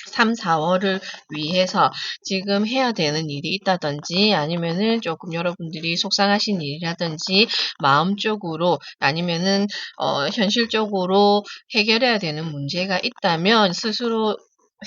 3, 4월을 위해서 지금 해야 되는 일이 있다든지 아니면은 조금 여러분들이 속상하신 일이라든지 마음적으로 아니면은 현실적으로 해결해야 되는 문제가 있다면 스스로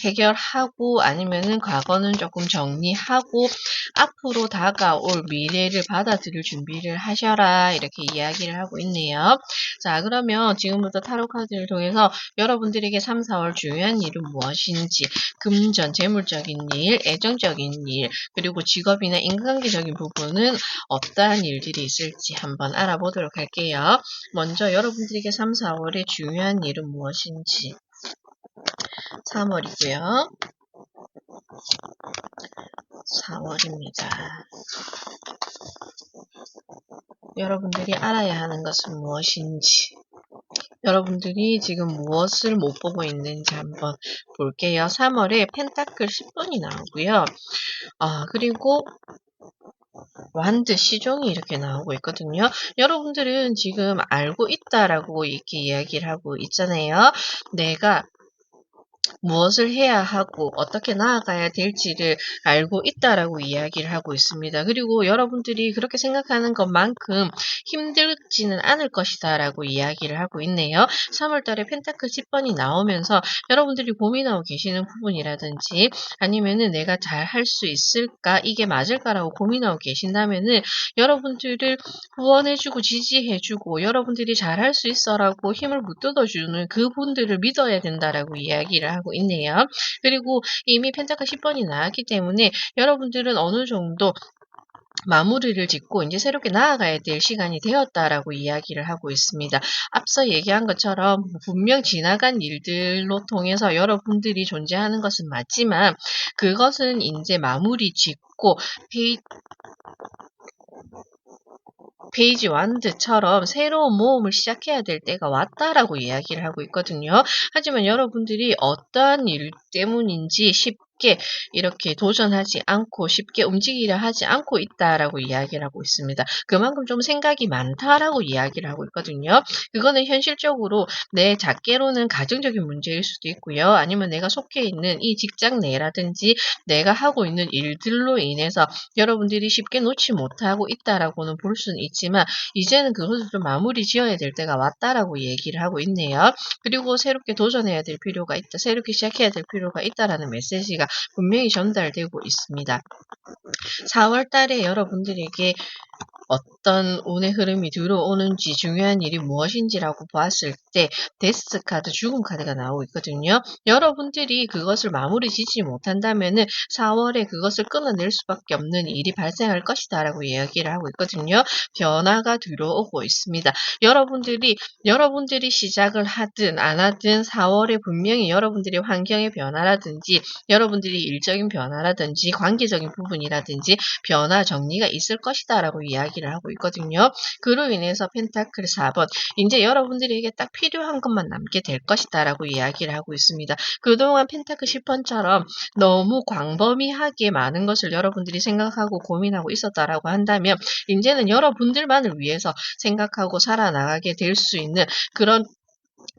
해결하고 아니면은 과거는 조금 정리하고 앞으로 다가올 미래를 받아들일 준비를 하셔라 이렇게 이야기를 하고 있네요. 자, 그러면 지금부터 타로 카드를 통해서 여러분들에게 3, 4월 중요한 일은 무엇인지, 금전, 재물적인 일, 애정적인 일, 그리고 직업이나 인간관계적인 부분은 어떠한 일들이 있을지 한번 알아보도록 할게요. 먼저 여러분들에게 3, 4월의 중요한 일은 무엇인지 3월이고요. 4월입니다. 여러분들이 알아야 하는 것은 무엇인지, 여러분들이 지금 무엇을 못 보고 있는지 한번 볼게요. 3월에 펜타클 10번이 나오고요. 그리고 완드 시종이 이렇게 나오고 있거든요. 여러분들은 지금 알고 있다라고 이렇게 이야기를 하고 있잖아요. 내가 무엇을 해야 하고 어떻게 나아가야 될지를 알고 있다라고 이야기를 하고 있습니다. 그리고 여러분들이 그렇게 생각하는 것만큼 힘들지는 않을 것이다라고 이야기를 하고 있네요. 3월 달에 펜타클 10번이 나오면서 여러분들이 고민하고 계시는 부분이라든지 아니면은 내가 잘 할 수 있을까? 이게 맞을까라고 고민하고 계신다면은 여러분들을 후원해주고 지지해주고 여러분들이 잘 할 수 있어라고 힘을 붙들어주는 그분들을 믿어야 된다라고 이야기를 하고 있네요. 그리고 이미 펜타클 10번이 나왔기 때문에 여러분들은 어느 정도 마무리를 짓고 이제 새롭게 나아가야 될 시간이 되었다라고 이야기를 하고 있습니다. 앞서 얘기한 것처럼 분명 지나간 일들로 통해서 여러분들이 존재하는 것은 맞지만 그것은 이제 마무리 짓고 페이지 완드처럼 새로운 모험을 시작해야 될 때가 왔다라고 이야기를 하고 있거든요. 하지만 여러분들이 어떠한 일 때문인지 쉽게 이렇게 도전하지 않고 쉽게 움직이려 하지 않고 있다라고 이야기를 하고 있습니다. 그만큼 좀 생각이 많다라고 이야기를 하고 있거든요. 그거는 현실적으로 내 잣대로는 가정적인 문제일 수도 있고요. 아니면 내가 속해 있는 이 직장 내라든지 내가 하고 있는 일들로 인해서 여러분들이 쉽게 놓지 못하고 있다라고는 볼 수는 있지만 이제는 그것을 좀 마무리 지어야 될 때가 왔다라고 얘기를 하고 있네요. 그리고 새롭게 도전해야 될 필요가 있다. 새롭게 시작해야 될 필요가 있다라는 메시지가 분명히 전달되고 있습니다. 4월 달에 여러분들에게 어떤 운의 흐름이 들어오는지 중요한 일이 무엇인지라고 보았을 때 데스 카드, 죽음 카드가 나오고 있거든요. 여러분들이 그것을 마무리 짓지 못한다면은 4월에 그것을 끊어낼 수밖에 없는 일이 발생할 것이다 라고 이야기를 하고 있거든요. 변화가 들어오고 있습니다. 여러분들이 시작을 하든 안 하든 4월에 분명히 여러분들의 환경의 변화라든지 여러분들이 일적인 변화라든지 관계적인 부분이라든지 변화 정리가 있을 것이다 라고 이야기를 하고 있거든요. 그로 인해서 펜타클 4번 이제 여러분들에게 딱 필요한 것만 남게 될 것이다 라고 이야기를 하고 있습니다. 그동안 펜타클 10번처럼 너무 광범위하게 많은 것을 여러분들이 생각하고 고민하고 있었다라고 한다면 이제는 여러분들만을 위해서 생각하고 살아나가게 될 수 있는 그런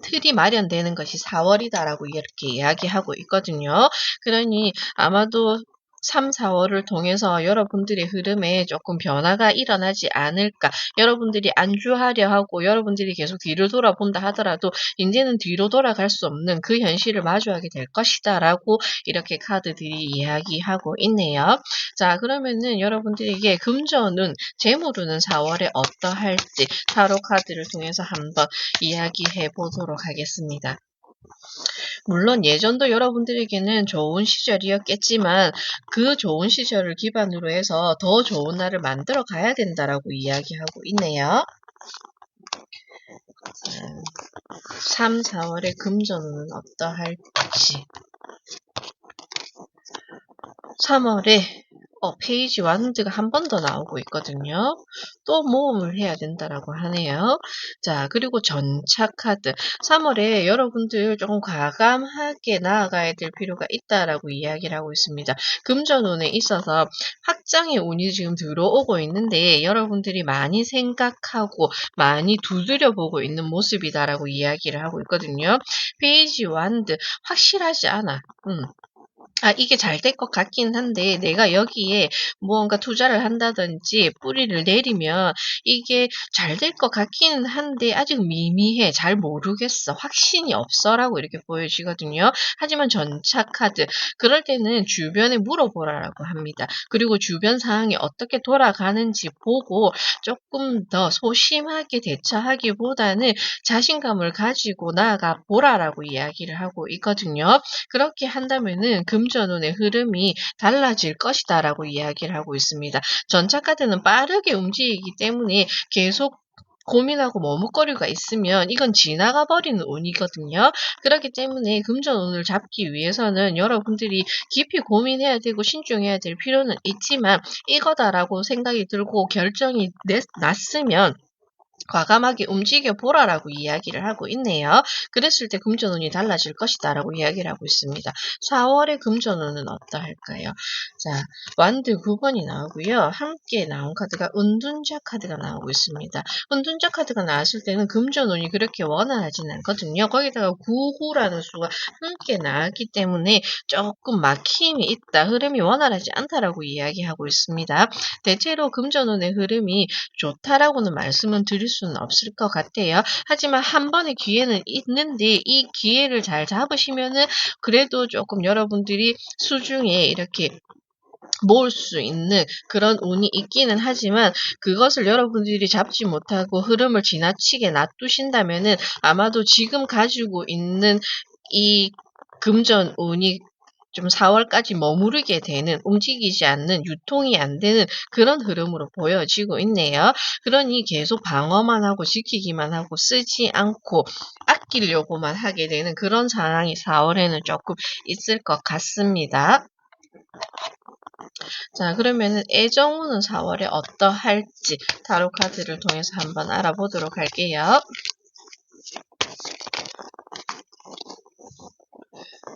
틀이 마련되는 것이 4월이다라고 이렇게 이야기하고 있거든요. 그러니 아마도 3, 4월을 통해서 여러분들의 흐름에 조금 변화가 일어나지 않을까. 여러분들이 안주하려 하고 여러분들이 계속 뒤를 돌아본다 하더라도 이제는 뒤로 돌아갈 수 없는 그 현실을 마주하게 될 것이다 라고 이렇게 카드들이 이야기하고 있네요. 자, 그러면은 여러분들에게 금전운, 재물운은 4월에 어떠할지 타로 카드를 통해서 한번 이야기해 보도록 하겠습니다. 물론 예전도 여러분들에게는 좋은 시절이었겠지만 그 좋은 시절을 기반으로 해서 더 좋은 날을 만들어 가야 된다라고 이야기하고 있네요. 3, 4월의 금전운은 어떠할지. 3월에 페이지 완드가 한 번 더 나오고 있거든요. 또 모험을 해야 된다라고 하네요. 자, 그리고 전차 카드. 3월에 여러분들 조금 과감하게 나아가야 될 필요가 있다라고 이야기를 하고 있습니다. 금전운에 있어서 확장의 운이 지금 들어오고 있는데 여러분들이 많이 생각하고 많이 두드려보고 있는 모습이다라고 이야기를 하고 있거든요. 페이지 완드. 확실하지 않아. 이게 잘 될 것 같긴 한데 내가 여기에 무언가 투자를 한다든지 뿌리를 내리면 이게 잘 될 것 같기는 한데 아직 미미해. 잘 모르겠어. 확신이 없어라고 이렇게 보여지거든요. 하지만 전차 카드. 그럴 때는 주변에 물어보라라고 합니다. 그리고 주변 상황이 어떻게 돌아가는지 보고 조금 더 소심하게 대처하기보다는 자신감을 가지고 나아가 보라라고 이야기를 하고 있거든요. 그렇게 한다면은 금전운의 흐름이 달라질 것이다라고 이야기를 하고 있습니다. 전차 카드는 빠르게 움직이기 때문에 계속 고민하고 머뭇거리가 있으면 이건 지나가 버리는 운이거든요. 그렇기 때문에 금전운을 잡기 위해서는 여러분들이 깊이 고민해야 되고 신중해야 될 필요는 있지만 이거다라고 생각이 들고 결정이 났으면 과감하게 움직여 보라라고 이야기를 하고 있네요. 그랬을 때 금전운이 달라질 것이다라고 이야기를 하고 있습니다. 4월의 금전운은 어떠할까요? 자, 완드 9번이 나오고요. 함께 나온 카드가 은둔자 카드가 나오고 있습니다. 은둔자 카드가 나왔을 때는 금전운이 그렇게 원활하진 않거든요. 거기다가 9구라는 수가 함께 나왔기 때문에 조금 막힘이 있다. 흐름이 원활하지 않다라고 이야기하고 있습니다. 대체로 금전운의 흐름이 좋다라고는 말씀은 드릴 수는 없을 것 같아요. 하지만 한 번의 기회는 있는데 이 기회를 잘 잡으시면은 그래도 조금 여러분들이 수중에 이렇게 모을 수 있는 그런 운이 있기는 하지만 그것을 여러분들이 잡지 못하고 흐름을 지나치게 놔두신다면은 아마도 지금 가지고 있는 이 금전운이 좀 4월까지 머무르게 되는 움직이지 않는 유통이 안 되는 그런 흐름으로 보여지고 있네요. 그러니 계속 방어만 하고 지키기만 하고 쓰지 않고 아끼려고만 하게 되는 그런 상황이 4월에는 조금 있을 것 같습니다. 자, 그러면은 애정운은 4월에 어떠할지 타로 카드를 통해서 한번 알아보도록 할게요.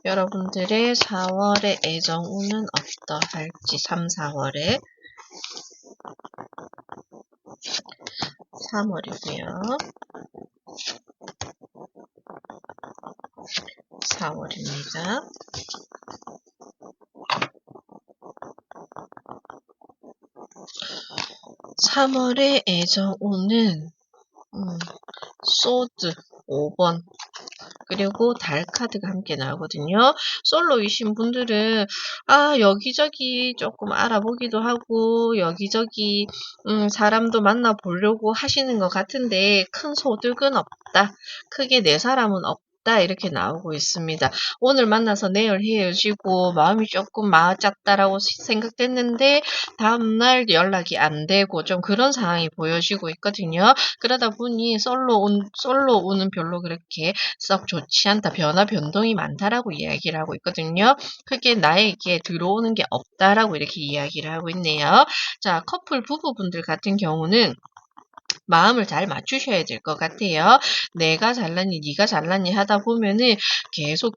여러분들의 4월의 애정운은 어떠할지 3, 4월에 3월이고요. 4월입니다. 3월의 애정운은 소드 5번 그리고 달 카드가 함께 나오거든요. 솔로이신 분들은 여기저기 조금 알아보기도 하고 여기저기 사람도 만나보려고 하시는 것 같은데 큰 소득은 없다. 크게 내 사람은 없다. 이렇게 나오고 있습니다. 오늘 만나서 내일 헤어지고 마음이 조금 맞았다라고 생각됐는데 다음날 연락이 안 되고 좀 그런 상황이 보여지고 있거든요. 그러다 보니 솔로운은 별로 그렇게 썩 좋지 않다. 변동이 많다라고 이야기를 하고 있거든요. 크게 나에게 들어오는 게 없다라고 이렇게 이야기를 하고 있네요. 자, 커플 부부분들 같은 경우는 마음을 잘 맞추셔야 될 것 같아요. 내가 잘났니, 네가 잘났니 하다 보면은 계속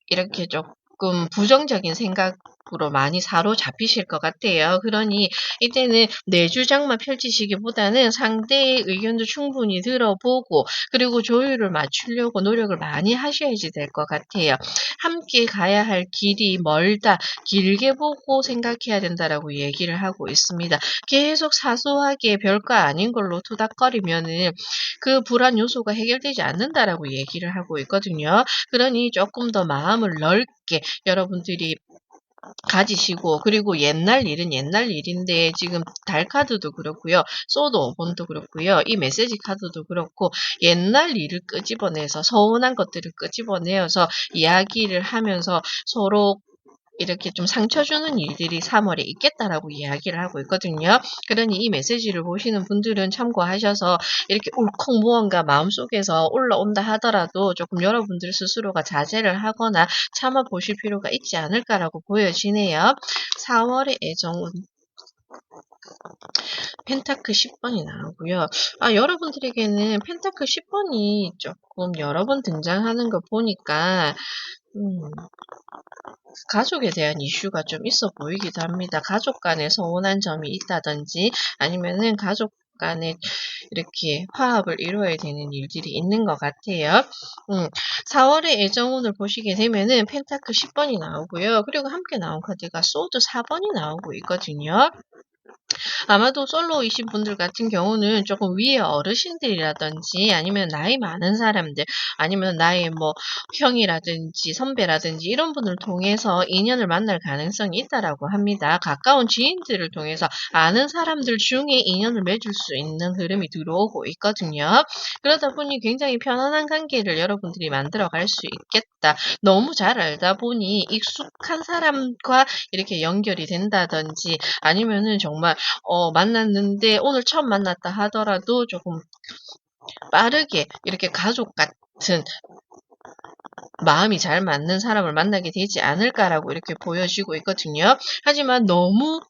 이렇게 조금 부정적인 생각으로 많이 사로잡히실 것 같아요. 그러니 이때는 내 주장만 펼치시기보다는 상대의 의견도 충분히 들어보고 그리고 조율을 맞추려고 노력을 많이 하셔야지 될 것 같아요. 함께 가야 할 길이 멀다, 길게 보고 생각해야 된다라고 얘기를 하고 있습니다. 계속 사소하게 별거 아닌 걸로 투닥거리면은 그 불안 요소가 해결되지 않는다라고 얘기를 하고 있거든요. 그러니 조금 더 마음을 넓게 여러분들이 가지시고 그리고 옛날 일은 옛날 일인데 지금 달 카드도 그렇고요. 소드 5번도 그렇고요. 이 메시지 카드도 그렇고 옛날 일을 끄집어내서 서운한 것들을 끄집어내어서 이야기를 하면서 서로 이렇게 좀 상처 주는 일들이 3월에 있겠다라고 이야기를 하고 있거든요. 그러니 이 메시지를 보시는 분들은 참고하셔서 이렇게 울컥 무언가 마음속에서 올라온다 하더라도 조금 여러분들 스스로가 자제를 하거나 참아 보실 필요가 있지 않을까라고 보여지네요. 4월의 애정은 펜타클 10번이 나오고요. 여러분들에게는 펜타클 10번이 조금 여러 번 등장하는 거 보니까 가족에 대한 이슈가 좀 있어 보이기도 합니다. 가족 간에 서운한 점이 있다든지 아니면은 가족 간에 이렇게 화합을 이루어야 되는 일들이 있는 것 같아요. 4월의 애정운을 보시게 되면은 펜타클 10번이 나오고요. 그리고 함께 나온 카드가 소드 4번이 나오고 있거든요. 아마도 솔로이신 분들 같은 경우는 조금 위에 어르신들이라든지 아니면 나이 많은 사람들 아니면 나의 뭐 형이라든지 선배라든지 이런 분을 통해서 인연을 만날 가능성이 있다라고 합니다. 가까운 지인들을 통해서 아는 사람들 중에 인연을 맺을 수 있는 흐름이 들어오고 있거든요. 그러다 보니 굉장히 편안한 관계를 여러분들이 만들어 갈 수 있겠다. 너무 잘 알다 보니 익숙한 사람과 이렇게 연결이 된다든지 아니면은 정말 만났는데 오늘 처음 만났다 하더라도 조금 빠르게 이렇게 가족 같은 마음이 잘 맞는 사람을 만나게 되지 않을까라고 이렇게 보여지고 있거든요. 하지만 너무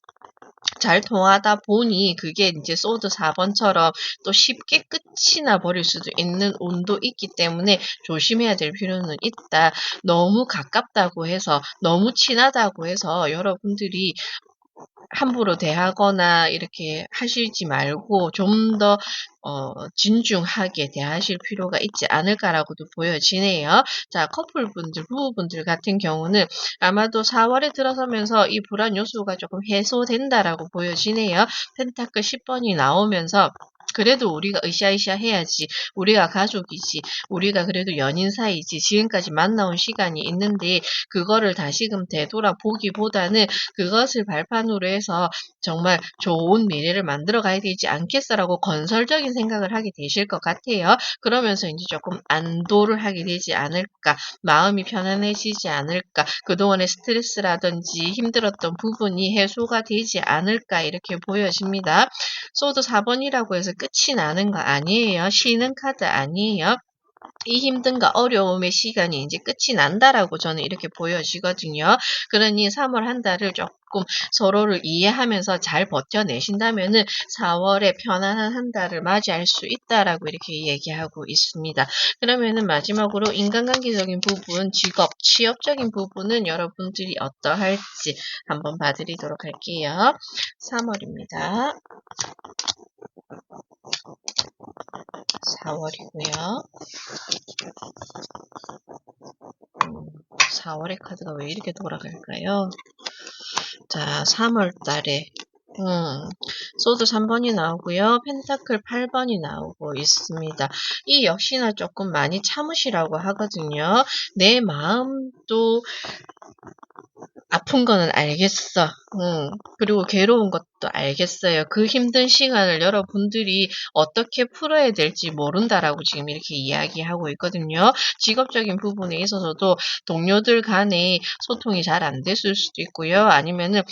잘 통하다 보니 그게 이제 소드 4번처럼 또 쉽게 끝이 나 버릴 수도 있는 운도 있기 때문에 조심해야 될 필요는 있다. 너무 가깝다고 해서 너무 친하다고 해서 여러분들이 함부로 대하거나 이렇게 하시지 말고 좀 더 진중하게 대하실 필요가 있지 않을까라고도 보여지네요. 자, 커플분들, 부부분들 같은 경우는 아마도 4월에 들어서면서 이 불안 요소가 조금 해소된다라고 보여지네요. 펜타클 10번이 나오면서 그래도 우리가 으쌰으쌰 해야지. 우리가 가족이지. 우리가 그래도 연인 사이지. 지금까지 만나온 시간이 있는데 그거를 다시금 되돌아보기보다는 그것을 발판으로 해서 정말 좋은 미래를 만들어 가야 되지 않겠어라고 건설적인 생각을 하게 되실 것 같아요. 그러면서 이제 조금 안도를 하게 되지 않을까, 마음이 편안해지지 않을까, 그동안의 스트레스라든지 힘들었던 부분이 해소가 되지 않을까 이렇게 보여집니다. 소드 4번이라고 해서 끝이 나는 거 아니에요. 쉬는 카드 아니에요. 이 힘듦과 어려움의 시간이 이제 끝이 난다라고 저는 이렇게 보여지거든요. 그러니 3월 한 달을 조금 서로를 이해하면서 잘 버텨내신다면은 4월에 편안한 한 달을 맞이할 수 있다라고 이렇게 얘기하고 있습니다. 그러면은 마지막으로 인간관계적인 부분, 직업, 취업적인 부분은 여러분들이 어떠할지 한번 봐드리도록 할게요. 3월입니다. 4월이고요. 4월의 카드가 왜 이렇게 돌아갈까요? 자, 3월 달에 소드 3번이 나오고요. 펜타클 8번이 나오고 있습니다. 이 역시나 조금 많이 참으시라고 하거든요. 내 마음도 아픈 거는 알겠어. 그리고 괴로운 것도 알겠어요. 그 힘든 시간을 여러분들이 어떻게 풀어야 될지 모른다라고 지금 이렇게 이야기하고 있거든요. 직업적인 부분에 있어서도 동료들 간에 소통이 잘 안 됐을 수도 있고요. 아니면은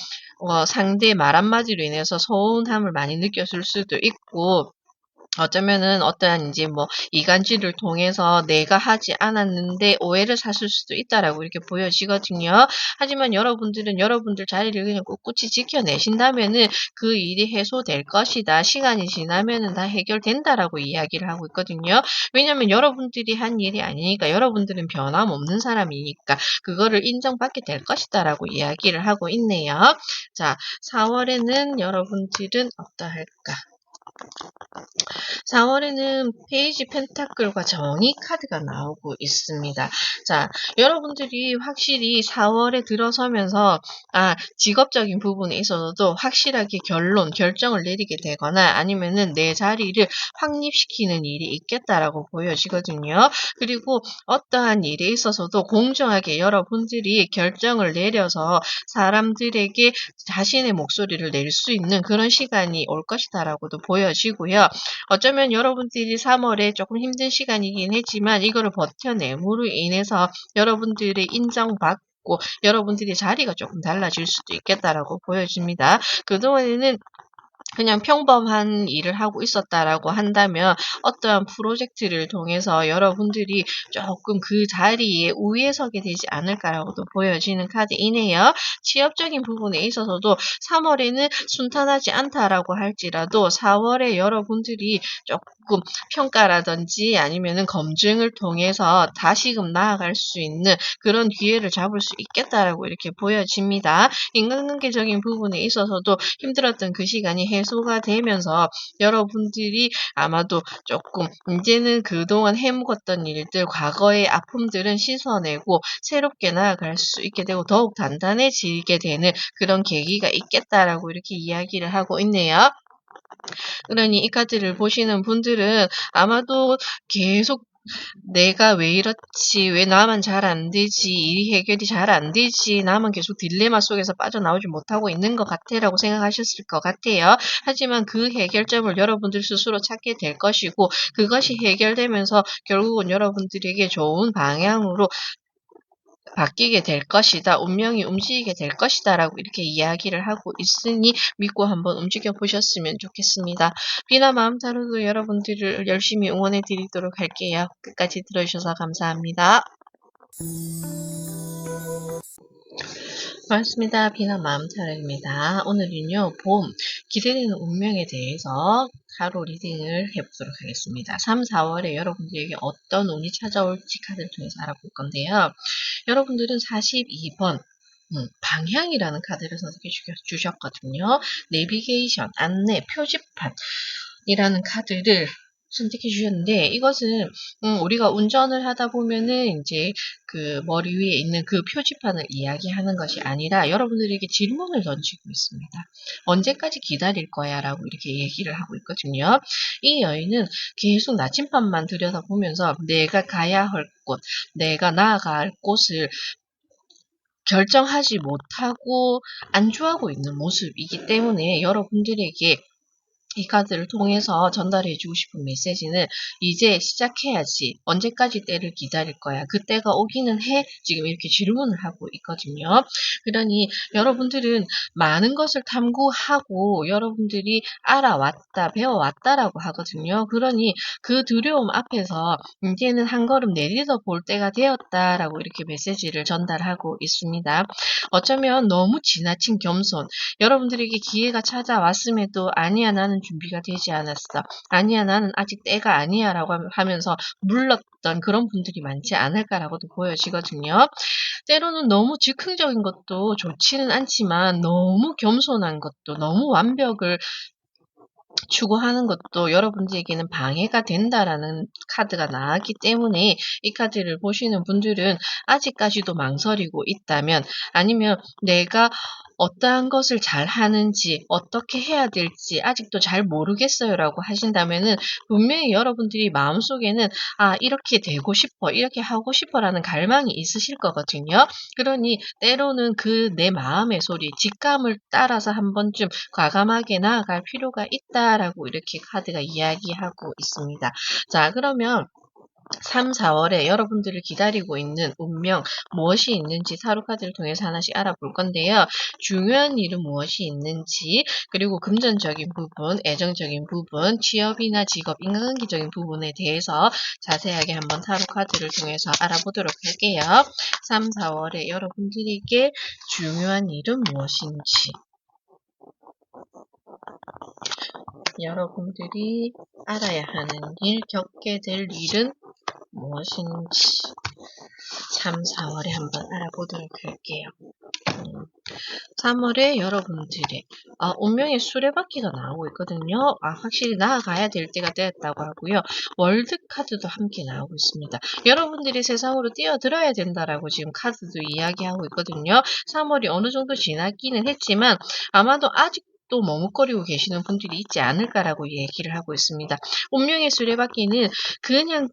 상대의 말 한마디로 인해서 서운함을 많이 느꼈을 수도 있고, 어쩌면은 어떠한 이제 뭐 이간질을 통해서 내가 하지 않았는데 오해를 샀을 수도 있다라고 이렇게 보여지거든요. 하지만 여러분들은 여러분들 자리를 그냥 꿋꿋이 지켜내신다면은 그 일이 해소될 것이다. 시간이 지나면은 다 해결된다라고 이야기를 하고 있거든요. 왜냐면 여러분들이 한 일이 아니니까, 여러분들은 변함없는 사람이니까 그거를 인정받게 될 것이다라고 이야기를 하고 있네요. 자, 4월에는 여러분들은 어떠할까? 4월에는 페이지 펜타클과 정의 카드가 나오고 있습니다. 자, 여러분들이 확실히 4월에 들어서면서 직업적인 부분에 있어서도 확실하게 결정을 내리게 되거나 아니면은 내 자리를 확립시키는 일이 있겠다라고 보여지거든요. 그리고 어떠한 일에 있어서도 공정하게 여러분들이 결정을 내려서 사람들에게 자신의 목소리를 낼 수 있는 그런 시간이 올 것이다라고도 보여지고요. 어쩌면 여러분들이 3월에 조금 힘든 시간이긴 했지만 이거를 버텨냄으로 인해서 여러분들의 인정받고 여러분들의 자리가 조금 달라질 수도 있겠다라고 보여집니다. 그동안에는 그냥 평범한 일을 하고 있었다라고 한다면 어떠한 프로젝트를 통해서 여러분들이 조금 그 자리에 우위에 서게 되지 않을까라고도 보여지는 카드이네요. 취업적인 부분에 있어서도 3월에는 순탄하지 않다라고 할지라도 4월에 여러분들이 조금 평가라든지 아니면은 검증을 통해서 다시금 나아갈 수 있는 그런 기회를 잡을 수 있겠다라고 이렇게 보여집니다. 인간관계적인 부분에 있어서도 힘들었던 그 시간이 해소가 되면서 여러분들이 아마도 조금 이제는 그동안 해묵었던 일들, 과거의 아픔들은 씻어내고 새롭게 나아갈 수 있게 되고 더욱 단단해지게 되는 그런 계기가 있겠다라고 이렇게 이야기를 하고 있네요. 그러니 이 카드를 보시는 분들은 아마도 계속 '내가 왜 이렇지? 왜 나만 잘 안 되지? 일이 해결이 잘 안 되지? 나만 계속 딜레마 속에서 빠져나오지 못하고 있는 것 같아.'라고 생각하셨을 것 같아요. 하지만 그 해결점을 여러분들 스스로 찾게 될 것이고 그것이 해결되면서 결국은 여러분들에게 좋은 방향으로 바뀌게 될 것이다. 운명이 움직이게 될 것이다라고 이렇게 이야기를 하고 있으니 믿고 한번 움직여 보셨으면 좋겠습니다. 비나 마음 타로도 여러분들을 열심히 응원해 드리도록 할게요. 끝까지 들어주셔서 감사합니다. 반갑습니다. 비나 마음타로입니다. 오늘은요, 봄, 기대되는 운명에 대해서 타로 리딩을 해보도록 하겠습니다. 3, 4월에 여러분들에게 어떤 운이 찾아올지 카드를 통해서 알아볼 건데요. 여러분들은 42번, 방향이라는 카드를 선택해 주셨거든요. 내비게이션, 안내, 표지판이라는 카드를 선택해 주셨는데, 이것은, 우리가 운전을 하다 보면은, 이제, 그 머리 위에 있는 그 표지판을 이야기하는 것이 아니라, 여러분들에게 질문을 던지고 있습니다. 언제까지 기다릴 거야? 라고 이렇게 얘기를 하고 있거든요. 이 여인은 계속 나침반만 들여다보면서 내가 가야 할 곳, 내가 나아갈 곳을 결정하지 못하고 안주하고 있는 모습이기 때문에 여러분들에게 이 카드를 통해서 전달해 주고 싶은 메시지는 이제 시작해야지. 언제까지 때를 기다릴 거야. 그때가 오기는 해. 지금 이렇게 질문을 하고 있거든요. 그러니 여러분들은 많은 것을 탐구하고 여러분들이 알아왔다, 배워왔다라고 하거든요. 그러니 그 두려움 앞에서 이제는 한 걸음 내딛어 볼 때가 되었다라고 이렇게 메시지를 전달하고 있습니다. 어쩌면 너무 지나친 겸손, 여러분들에게 기회가 찾아왔음에도 아니야 나는 준비가 되지 않았어. 아니야 나는 아직 때가 아니야 라고 하면서 물렀던 그런 분들이 많지 않을까라고도 보여지거든요. 때로는 너무 즉흥적인 것도 좋지는 않지만 너무 겸손한 것도 너무 완벽을 추구하는 것도 여러분들에게는 방해가 된다라는 카드가 나왔기 때문에 이 카드를 보시는 분들은 아직까지도 망설이고 있다면 아니면 내가 어떠한 것을 잘 하는지, 어떻게 해야 될지 아직도 잘 모르겠어요라고 하신다면은 분명히 여러분들이 마음속에는 '아 이렇게 되고 싶어. 이렇게 하고 싶어.'라는 갈망이 있으실 거거든요. 그러니 때로는 그 내 마음의 소리, 직감을 따라서 한 번쯤 과감하게 나아갈 필요가 있다라고 이렇게 카드가 이야기하고 있습니다. 자, 그러면 3-4 월에 여러분들을 기다리고 있는 운명 무엇이 있는지 타로 카드를 통해서 하나씩 알아볼 건데요. 중요한 일은 무엇이 있는지, 그리고 금전적인 부분, 애정적인 부분, 취업이나 직업, 인간관계적인 부분에 대해서 자세하게 한번 타로 카드를 통해서 알아보도록 할게요. 3-4 월에 여러분들에게 중요한 일은 무엇인지, 여러분들이 알아야 하는 일, 겪게 될 일은 무엇인지 3-4 월에 한번 알아보도록 할게요. 3월에 여러분들의 운명의 수레바퀴가 나오고 있거든요. 확실히 나아가야 될 때가 되었다고 하고요. 월드 카드도 함께 나오고 있습니다. 여러분들이 세상으로 뛰어들어야 된다라고 지금 카드도 이야기하고 있거든요. 3월이 어느 정도 지나기는 했지만 아마도 아직도 머뭇거리고 계시는 분들이 있지 않을까라고 얘기를 하고 있습니다. 운명의 수레바퀴는 그냥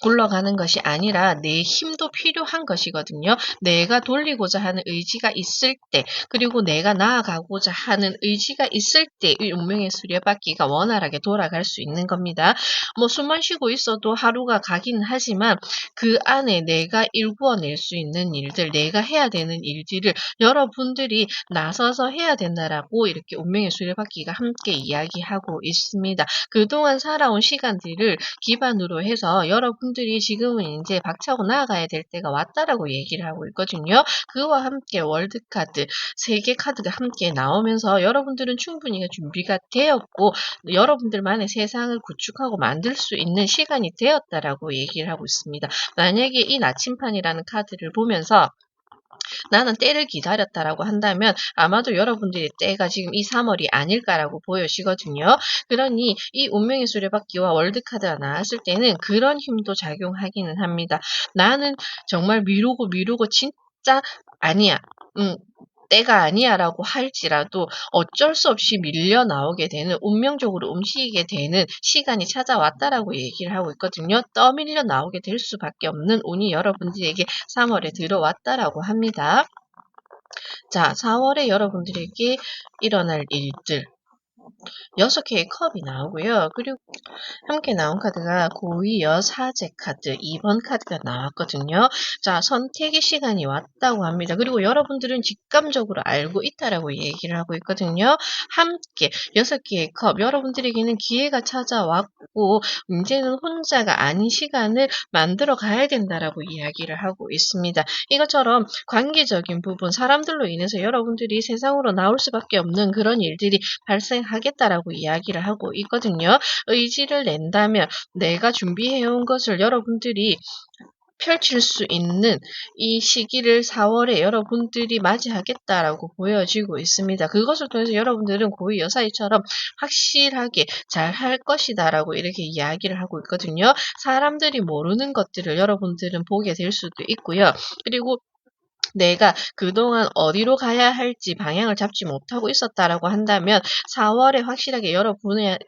굴러가는 것이 아니라 내 힘도 필요한 것이거든요. 내가 돌리고자 하는 의지가 있을 때, 그리고 내가 나아가고자 하는 의지가 있을 때 이 운명의 수레바퀴가 원활하게 돌아갈 수 있는 겁니다. 뭐 숨만 쉬고 있어도 하루가 가기는 하지만 그 안에 내가 일구어낼 수 있는 일들, 내가 해야 되는 일들을 여러분들이 나서서 해야 된다라고 이렇게 운명의 수레바퀴가 함께 이야기하고 있습니다. 그동안 살아온 시간들을 기반으로 해서 여러분들이 지금은 인제 박차고 나아가야 될 때가 왔다라고 얘기를 하고 있거든요. 그와 함께 월드카드 3개 카드가 함께 나오면서 여러분들은 충분히 준비가 되었고 여러분들만의 세상을 구축하고 만들 수 있는 시간이 되었다라고 얘기를 하고 있습니다. 만약에 이 나침판이라는 카드를 보면서 '나는 때를 기다렸다.'라고 한다면 아마도 여러분들의 때가 지금 이 3 월이 아닐까라고 보여지거든요. 그러니 이 운명의 수레바퀴와 월드카드가 나왔을 때는 그런 힘도 작용하기는 합니다. '나는 정말 미루고 진짜 아니야. 때가 아니야'라고 할지라도 어쩔 수 없이 밀려 나오게 되는, 운명적으로 움직이게 되는 시간이 찾아왔다라고 얘기를 하고 있거든요. 떠밀려 나오게 될 수밖에 없는 운이 여러분들에게 3 월에 들어왔다라고 합니다. 자, 4 월에 여러분들에게 일어날 일들, 6개의 컵이 나오고요. 그리고 함께 나온 카드가 고위여 사제 카드 2번 카드가 나왔거든요. 자, 선택의 시간이 왔다고 합니다. 그리고 여러분들은 직감적으로 알고 있다라고 얘기를 하고 있거든요. 함께 6개의 컵, 여러분들에게는 기회가 찾아왔고 이제는 혼자가 아닌 시간을 만들어 가야 된다라고 이야기를 하고 있습니다. 이것처럼 관계적인 부분, 사람들로 인해서 여러분들이 세상으로 나올 수밖에 없는 그런 일들이 발생하겠다라고 이야기를 하고 있거든요. 의지를 낸다면 내가 준비해온 것을 여러분들이 펼칠 수 있는 이 시기를 4 월에 여러분들이 맞이하겠다라고 보여지고 있습니다. 그것을 통해서 여러분들은 고위 여사이처럼 확실하게 잘할 것이다라고 이렇게 이야기를 하고 있거든요. 사람들이 모르는 것들을 여러분들은 보게 될 수도 있고요. 그리고 내가 그동안 어디로 가야 할지 방향을 잡지 못하고 있었다라고 한다면 4 월에 확실하게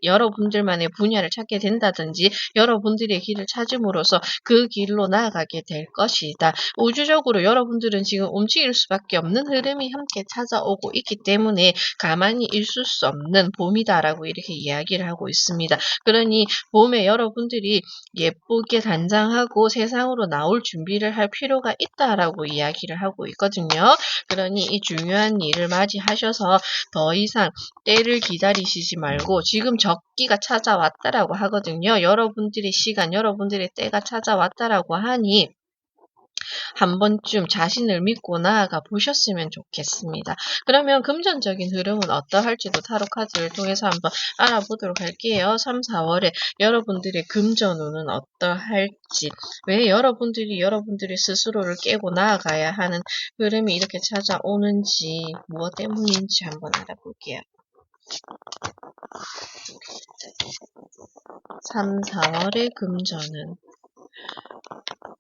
여러분들만의 분야를 찾게 된다든지 여러분들의 길을 찾음으로써 그 길로 나아가게 될 것이다. 우주적으로 여러분들은 지금 움직일 수밖에 없는 흐름이 함께 찾아오고 있기 때문에 가만히 있을 수 없는 봄이다라고 이렇게 이야기를 하고 있습니다. 그러니 봄에 여러분들이 예쁘게 단장하고 세상으로 나올 준비를 할 필요가 있다라고 이야기를 하고 있거든요. 그러니 이 중요한 일을 맞이하셔서 더 이상 때를 기다리시지 말고 지금 적기가 찾아왔다라고 하거든요. 여러분들의 시간, 여러분들의 때가 찾아왔다라고 하니 한 번쯤 자신을 믿고 나아가 보셨으면 좋겠습니다. 그러면 금전적인 흐름은 어떠할지도 타로 카드를 통해서 한번 알아보도록 할게요. 3-4 월에 여러분들의 금전운은 어떠할지, 왜 여러분들이 여러분들의 스스로를 깨고 나아가야 하는 흐름이 이렇게 찾아오는지, 무엇 때문인지 한번 알아볼게요. 3-4 월의 금전운,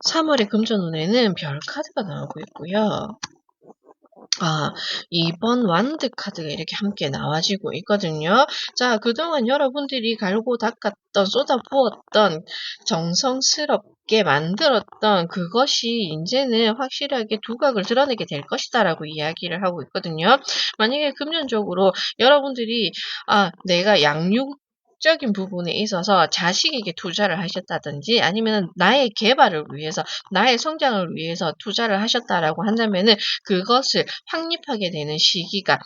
3월의 금전운에는 별 카드가 나오고 있고요. 아, 2번 완드 카드가 이렇게 함께 나와지고 있거든요. 자, 그동안 여러분들이 갈고 닦았던, 쏟아부었던, 정성스럽게 만들었던 그것이 이제는 확실하게 두각을 드러내게 될 것이다라고 이야기를 하고 있거든요. 만약에 금전적으로 여러분들이, 내가 적인 부분에 있어서 자식에게 투자를 하셨다든지 아니면 나의 개발을 위해서 나의 성장을 위해서 투자를 하셨다라고 한다면은 그것을 확립하게 되는 시기가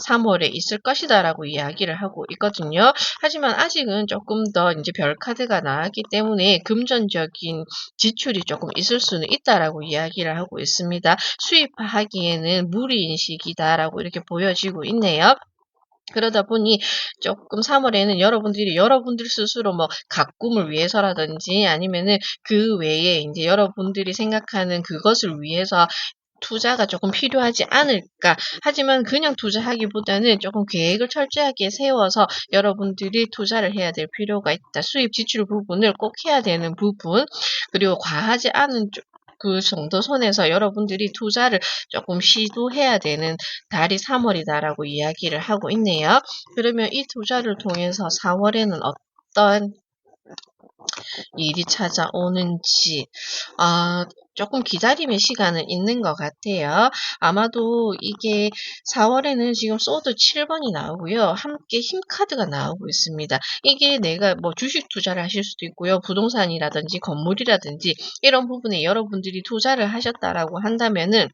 3월에 있을 것이다라고 이야기를 하고 있거든요. 하지만 아직은 조금 더 이제 별 카드가 나왔기 때문에 금전적인 지출이 조금 있을 수는 있다라고 이야기를 하고 있습니다. 수입하기에는 무리인 시기다라고 이렇게 보여지고 있네요. 그러다 보니 조금 3월에는 여러분들이 여러분들 스스로 뭐 가꿈을 위해서라든지 아니면은 그 외에 인제 여러분들이 생각하는 그것을 위해서 투자가 조금 필요하지 않을까. 하지만 그냥 투자하기보다는 조금 계획을 철저하게 세워서 여러분들이 투자를 해야 될 필요가 있다. 수입 지출 부분을 꼭 해야 되는 부분, 그리고 과하지 않은 그 정도 선에서 여러분들이 투자를 조금 시도해야 되는 달이 3월이다라고 이야기를 하고 있네요. 그러면 이 투자를 통해서 4월에는 어떤 일이 찾아오는지, 조금 기다림의 시간은 있는 것 같아요. 아마도 이게 4월에는 지금 소드 7번이 나오고요. 함께 힘 카드가 나오고 있습니다. 이게 내가 뭐 주식 투자를 하실 수도 있고요. 부동산이라든지 건물이라든지 이런 부분에 여러분들이 투자를 하셨다라고 한다면은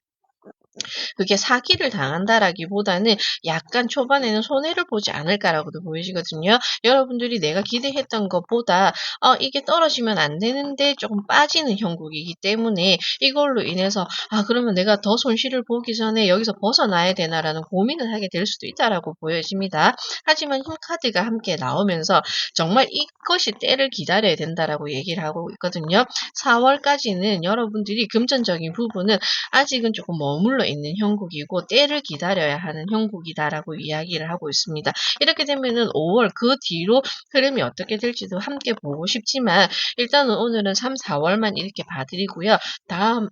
그게 사기를 당한다라기보다는 약간 초반에는 손해를 보지 않을까라고도 보이시거든요. 여러분들이 내가 기대했던 것보다 이게 떨어지면 안 되는데 조금 빠지는 형국이기 때문에 이걸로 인해서 그러면 내가 더 손실을 보기 전에 여기서 벗어나야 되나라는 고민을 하게 될 수도 있다라고 보여집니다. 하지만 힘 카드가 함께 나오면서 정말 이것이 때를 기다려야 된다라고 얘기를 하고 있거든요. 4월까지는 여러분들이 금전적인 부분은 아직은 조금 머물러 있는 형국이고 때를 기다려야 하는 형국이다라고 이야기를 하고 있습니다. 이렇게 되면은 5월 그 뒤로 흐름이 어떻게 될지도 함께 보고 싶지만 일단은 오늘은 3, 4월만 이렇게 봐드리고요. 다음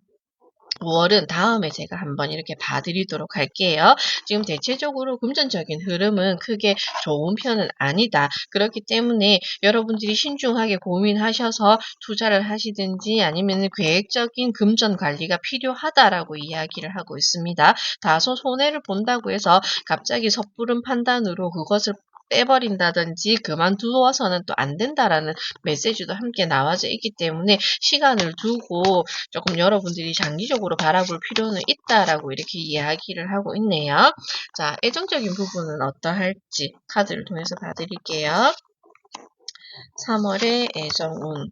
5월은 다음에 제가 한번 이렇게 봐드리도록 할게요. 지금 대체적으로 금전적인 흐름은 크게 좋은 편은 아니다. 그렇기 때문에 여러분들이 신중하게 고민하셔서 투자를 하시든지 아니면 계획적인 금전 관리가 필요하다라고 이야기를 하고 있습니다. 다소 손해를 본다고 해서 갑자기 섣부른 판단으로 그것을 빼버린다든지 그만두어서는 또 안 된다라는 메시지도 함께 나와져 있기 때문에 시간을 두고 조금 여러분들이 장기적으로 바라볼 필요는 있다라고 이렇게 이야기를 하고 있네요. 자, 애정적인 부분은 어떠할지 카드를 통해서 봐드릴게요. 3월의 애정운.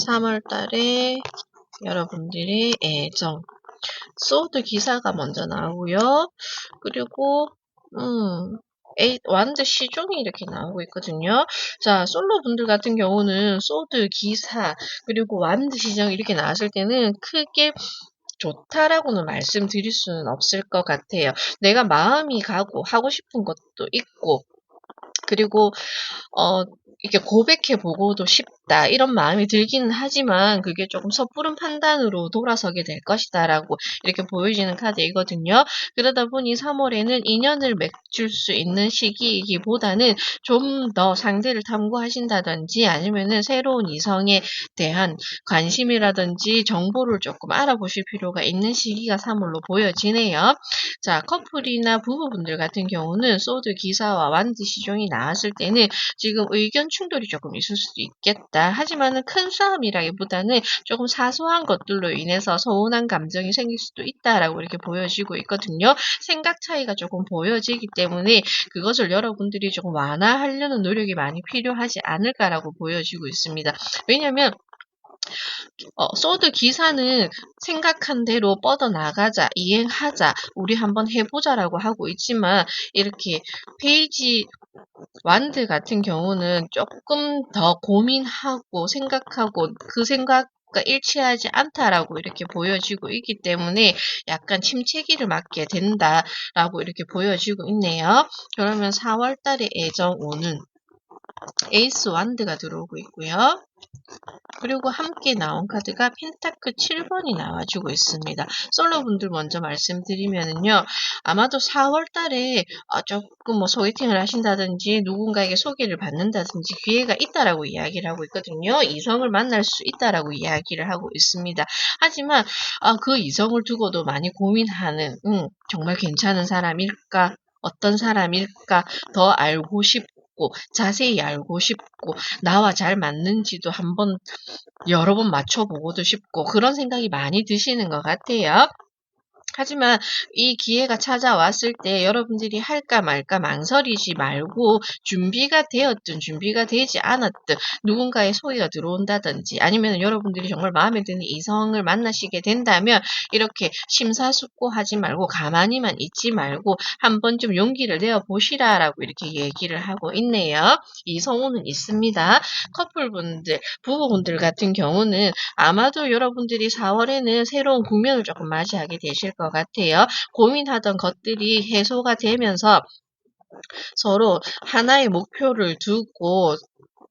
3월 달에 여러분들의 애정. 소드 기사가 먼저 나오고요. 그리고 완드 시종이 이렇게 나오고 있거든요. 자, 솔로 분들 같은 경우는 소드 기사 그리고 완드 시종 이렇게 나왔을 때는 크게 좋다라고는 말씀드릴 수는 없을 것 같아요. 내가 마음이 가고 하고 싶은 것도 있고 그리고 이렇게 고백해 보고도 싶다 이런 마음이 들기는 하지만 그게 조금 섣부른 판단으로 돌아서게 될 것이다라고 이렇게 보여지는 카드이거든요. 그러다 보니 3월에는 인연을 맺을 수 있는 시기이기보다는 좀 더 상대를 탐구하신다든지 아니면은 새로운 이성에 대한 관심이라든지 정보를 조금 알아보실 필요가 있는 시기가 3월로 보여지네요. 자, 커플이나 부부분들 같은 경우는 소드 기사와 완드 시종이 나왔을 때는 지금 의견 충돌이 조금 있을 수도 있겠다. 하지만은 큰 싸움이라기보다는 조금 사소한 것들로 인해서 서운한 감정이 생길 수도 있다라고 이렇게 보여지고 있거든요. 생각 차이가 조금 보여지기 때문에 그것을 여러분들이 조금 완화하려는 노력이 많이 필요하지 않을까라고 보여지고 있습니다. 왜냐하면 소드 기사는 생각한 대로 뻗어나가자, 이행하자, 우리 한번 해보자라고 하고 있지만 이렇게 페이지 완드 같은 경우는 조금 더 고민하고 생각하고 그 생각과 일치하지 않다라고 이렇게 보여지고 있기 때문에 약간 침체기를 맞게 된다라고 이렇게 보여지고 있네요. 그러면 4월 달에 애정 오는 에이스 완드가 들어오고 있고요. 그리고 함께 나온 카드가 펜타클 7번이 나와주고 있습니다. 솔로분들 먼저 말씀드리면은요. 아마도 4월 달에 조금 뭐 소개팅을 하신다든지 누군가에게 소개를 받는다든지 기회가 있다라고 이야기를 하고 있거든요. 이성을 만날 수 있다라고 이야기를 하고 있습니다. 하지만 그 이성을 두고도 많이 고민하는 정말 괜찮은 사람일까? 어떤 사람일까? 더 알고 싶고 자세히 알고 싶고 나와 잘 맞는지도 한번 여러 번 맞춰보고도 싶고 그런 생각이 많이 드시는 것 같아요. 하지만 이 기회가 찾아왔을 때 여러분들이 할까 말까 망설이지 말고 준비가 되었든 준비가 되지 않았든 누군가의 소개가 들어온다든지 아니면 여러분들이 정말 마음에 드는 이성을 만나시게 된다면 이렇게 심사숙고하지 말고 가만히만 있지 말고 한번 좀 용기를 내어 보시라라고 이렇게 얘기를 하고 있네요. 이성우는 있습니다. 커플분들, 부부분들 같은 경우는 아마도 여러분들이 4월에는 새로운 국면을 조금 맞이하게 되실 것 같아요. 고민하던 것들이 해소가 되면서 서로 하나의 목표를 두고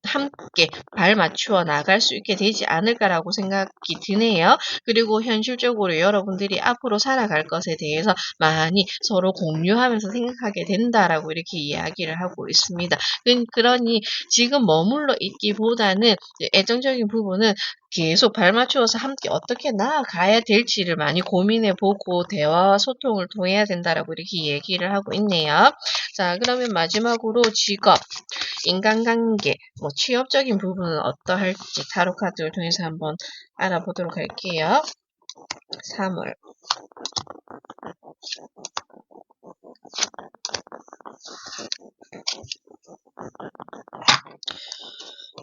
함께 발 맞추어 나갈 수 있게 되지 않을까라고 생각이 드네요. 그리고 현실적으로 여러분들이 앞으로 살아갈 것에 대해서 많이 서로 공유하면서 생각하게 된다라고 이렇게 이야기를 하고 있습니다. 그러니 지금 머물러 있기보다는 애정적인 부분은 계속 발 맞추어서 함께 어떻게 나아가야 될지를 많이 고민해 보고 대화와 소통을 통해야 된다라고 이렇게 얘기를 하고 있네요. 자, 그러면 마지막으로 직업, 인간관계, 뭐 취업적인 부분은 어떠할지 타로 카드를 통해서 한번 알아보도록 할게요. 3월.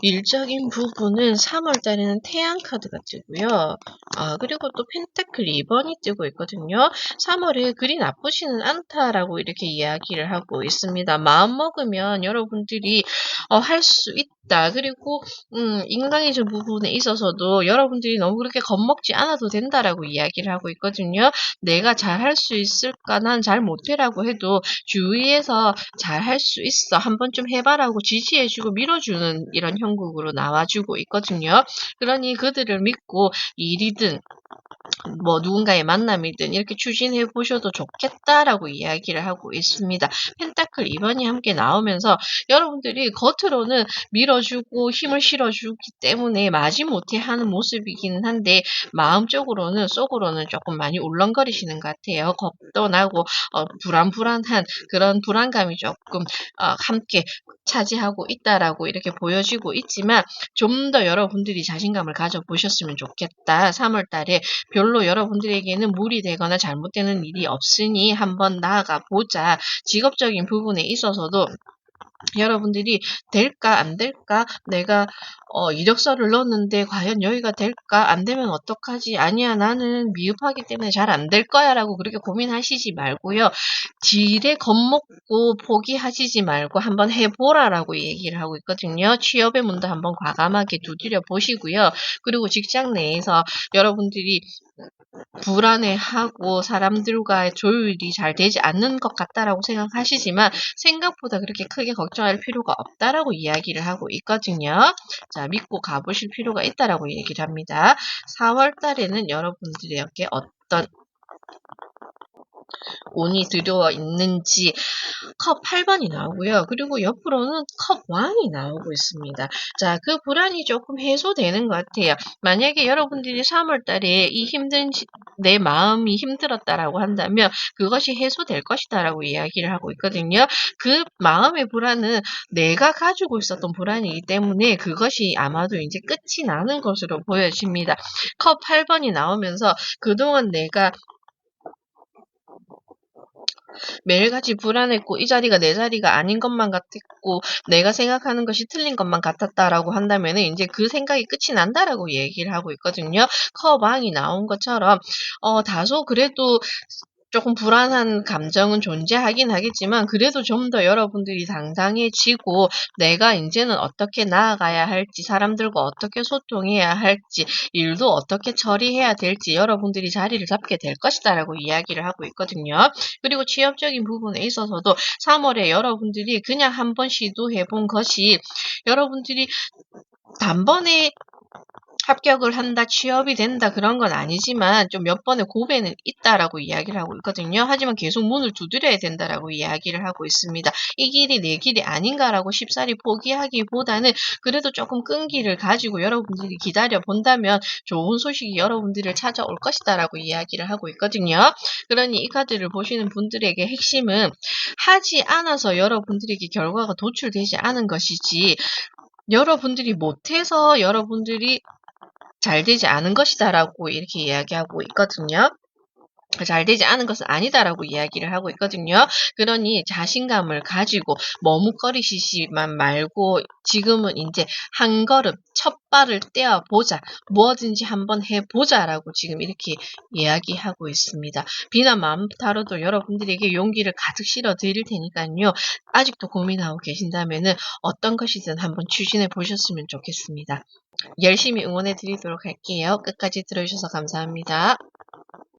일적인 부분은 3월 달에는 태양 카드가 뜨고요. 그리고 또 펜타클 2번이 뜨고 있거든요. 3월에 그리 나쁘지는 않다라고 이렇게 이야기를 하고 있습니다. 마음 먹으면 여러분들이 할 수 있다. 그리고 인간의적 부분에 있어서도 여러분들이 너무 그렇게 겁먹지 않아도 된다라고 이야기를 하고 있거든요. 내가 잘할 수 있을까? 난 잘 못해라고 해도 주위에서 잘할 수 있어. 한번 좀 해봐라고 지지해주고 밀어주는 이런 형국으로 나와주고 있거든요. 그러니 그들을 믿고 일이든 뭐 누군가의 만남이든 이렇게 추진해 보셔도 좋겠다라고 이야기를 하고 있습니다. 펜타클 2번이 함께 나오면서 여러분들이 겉으로는 밀어주고 힘을 실어주기 때문에 마지못해 하는 모습이기는 한데 마음적으로는 속으로는 조금 많이 울렁거리시는 것 같아요. 겁도 나고 불안한 그런 불안감이 조금 함께 차지하고 있다라고 이렇게 보여지고 있지만 좀 더 여러분들이 자신감을 가져보셨으면 좋겠다. 3월 달에 별로 여러분들에게는 무리 되거나 잘못되는 일이 없으니 한번 나아가 보자. 직업적인 부분에 있어서도 여러분들이 될까 안 될까? 내가 이력서를 넣었는데 과연 여기가 될까? 안 되면 어떡하지? 아니야, 나는 미흡하기 때문에 잘 안 될 거야라고 그렇게 고민하시지 말고요. 지레 겁먹고 포기하시지 말고 한번 해보라라고 얘기를 하고 있거든요. 취업의 문도 한번 과감하게 두드려 보시고요. 그리고 직장 내에서 여러분들이 불안해하고 사람들과의 조율이 잘 되지 않는 것 같다라고 생각하시지만 생각보다 그렇게 크게 걱정할 필요가 없다라고 이야기를 하고 있거든요. 자, 믿고 가보실 필요가 있다라고 얘기를 합니다. 4월 달에는 여러분들에게 어떤 운이 들어와 있는지 컵 8번이 나오고요. 그리고 옆으로는 컵 1이 나오고 있습니다. 자, 그 불안이 조금 해소되는 것 같아요. 만약에 여러분들이 3월 달에 내 마음이 힘들었다라고 한다면 그것이 해소될 것이다라고 이야기를 하고 있거든요. 그 마음의 불안은 내가 가지고 있었던 불안이기 때문에 그것이 아마도 이제 끝이 나는 것으로 보여집니다. 컵 8번이 나오면서 그동안 내가 매일같이 불안했고 이 자리가 내 자리가 아닌 것만 같았고 내가 생각하는 것이 틀린 것만 같았다라고 한다면은 이제 그 생각이 끝이 난다라고 얘기를 하고 있거든요. 커방이 나온 것처럼 다소 그래도 조금 불안한 감정은 존재하긴 하겠지만 그래도 좀 더 여러분들이 당당해지고 내가 인제는 어떻게 나아가야 할지 사람들과 어떻게 소통해야 할지 일도 어떻게 처리해야 될지 여러분들이 자리를 잡게 될 것이다라고 이야기를 하고 있거든요. 그리고 취업적인 부분에 있어서도 3월에 여러분들이 그냥 한번 시도해 본 것이 여러분들이 단번에 합격을 한다, 취업이 된다 그런 건 아니지만 좀 몇 번의 고배는 있다라고 이야기를 하고 있거든요. 하지만 계속 문을 두드려야 된다라고 이야기를 하고 있습니다. '이 길이 내 길이 아닌가.'라고 쉽사리 포기하기보다는 그래도 조금 끈기를 가지고 여러분들이 기다려 본다면 좋은 소식이 여러분들을 찾아올 것이다라고 이야기를 하고 있거든요. 그러니 이 카드를 보시는 분들에게 핵심은 하지 않아서 여러분들에게 결과가 도출되지 않은 것이지 여러분들이 못해서 여러분들이 잘 되지 않은 것이다라고 이렇게 이야기하고 있거든요. 잘 되지 않은 것은 아니다라고 이야기를 하고 있거든요. 그러니 자신감을 가지고 머뭇거리시지만 말고 지금은 인제 '한 걸음 첫 발을 떼어 보자. 뭐든지 한번 해 보자.'라고 지금 이렇게 이야기하고 있습니다. 비난 마음 타로도 여러분들에게 용기를 가득 실어 드릴 테니깐요. 아직도 고민하고 계신다면은 어떤 것이든 한번 추진해 보셨으면 좋겠습니다. 열심히 응원해 드리도록 할게요. 끝까지 들어 주셔서 감사합니다.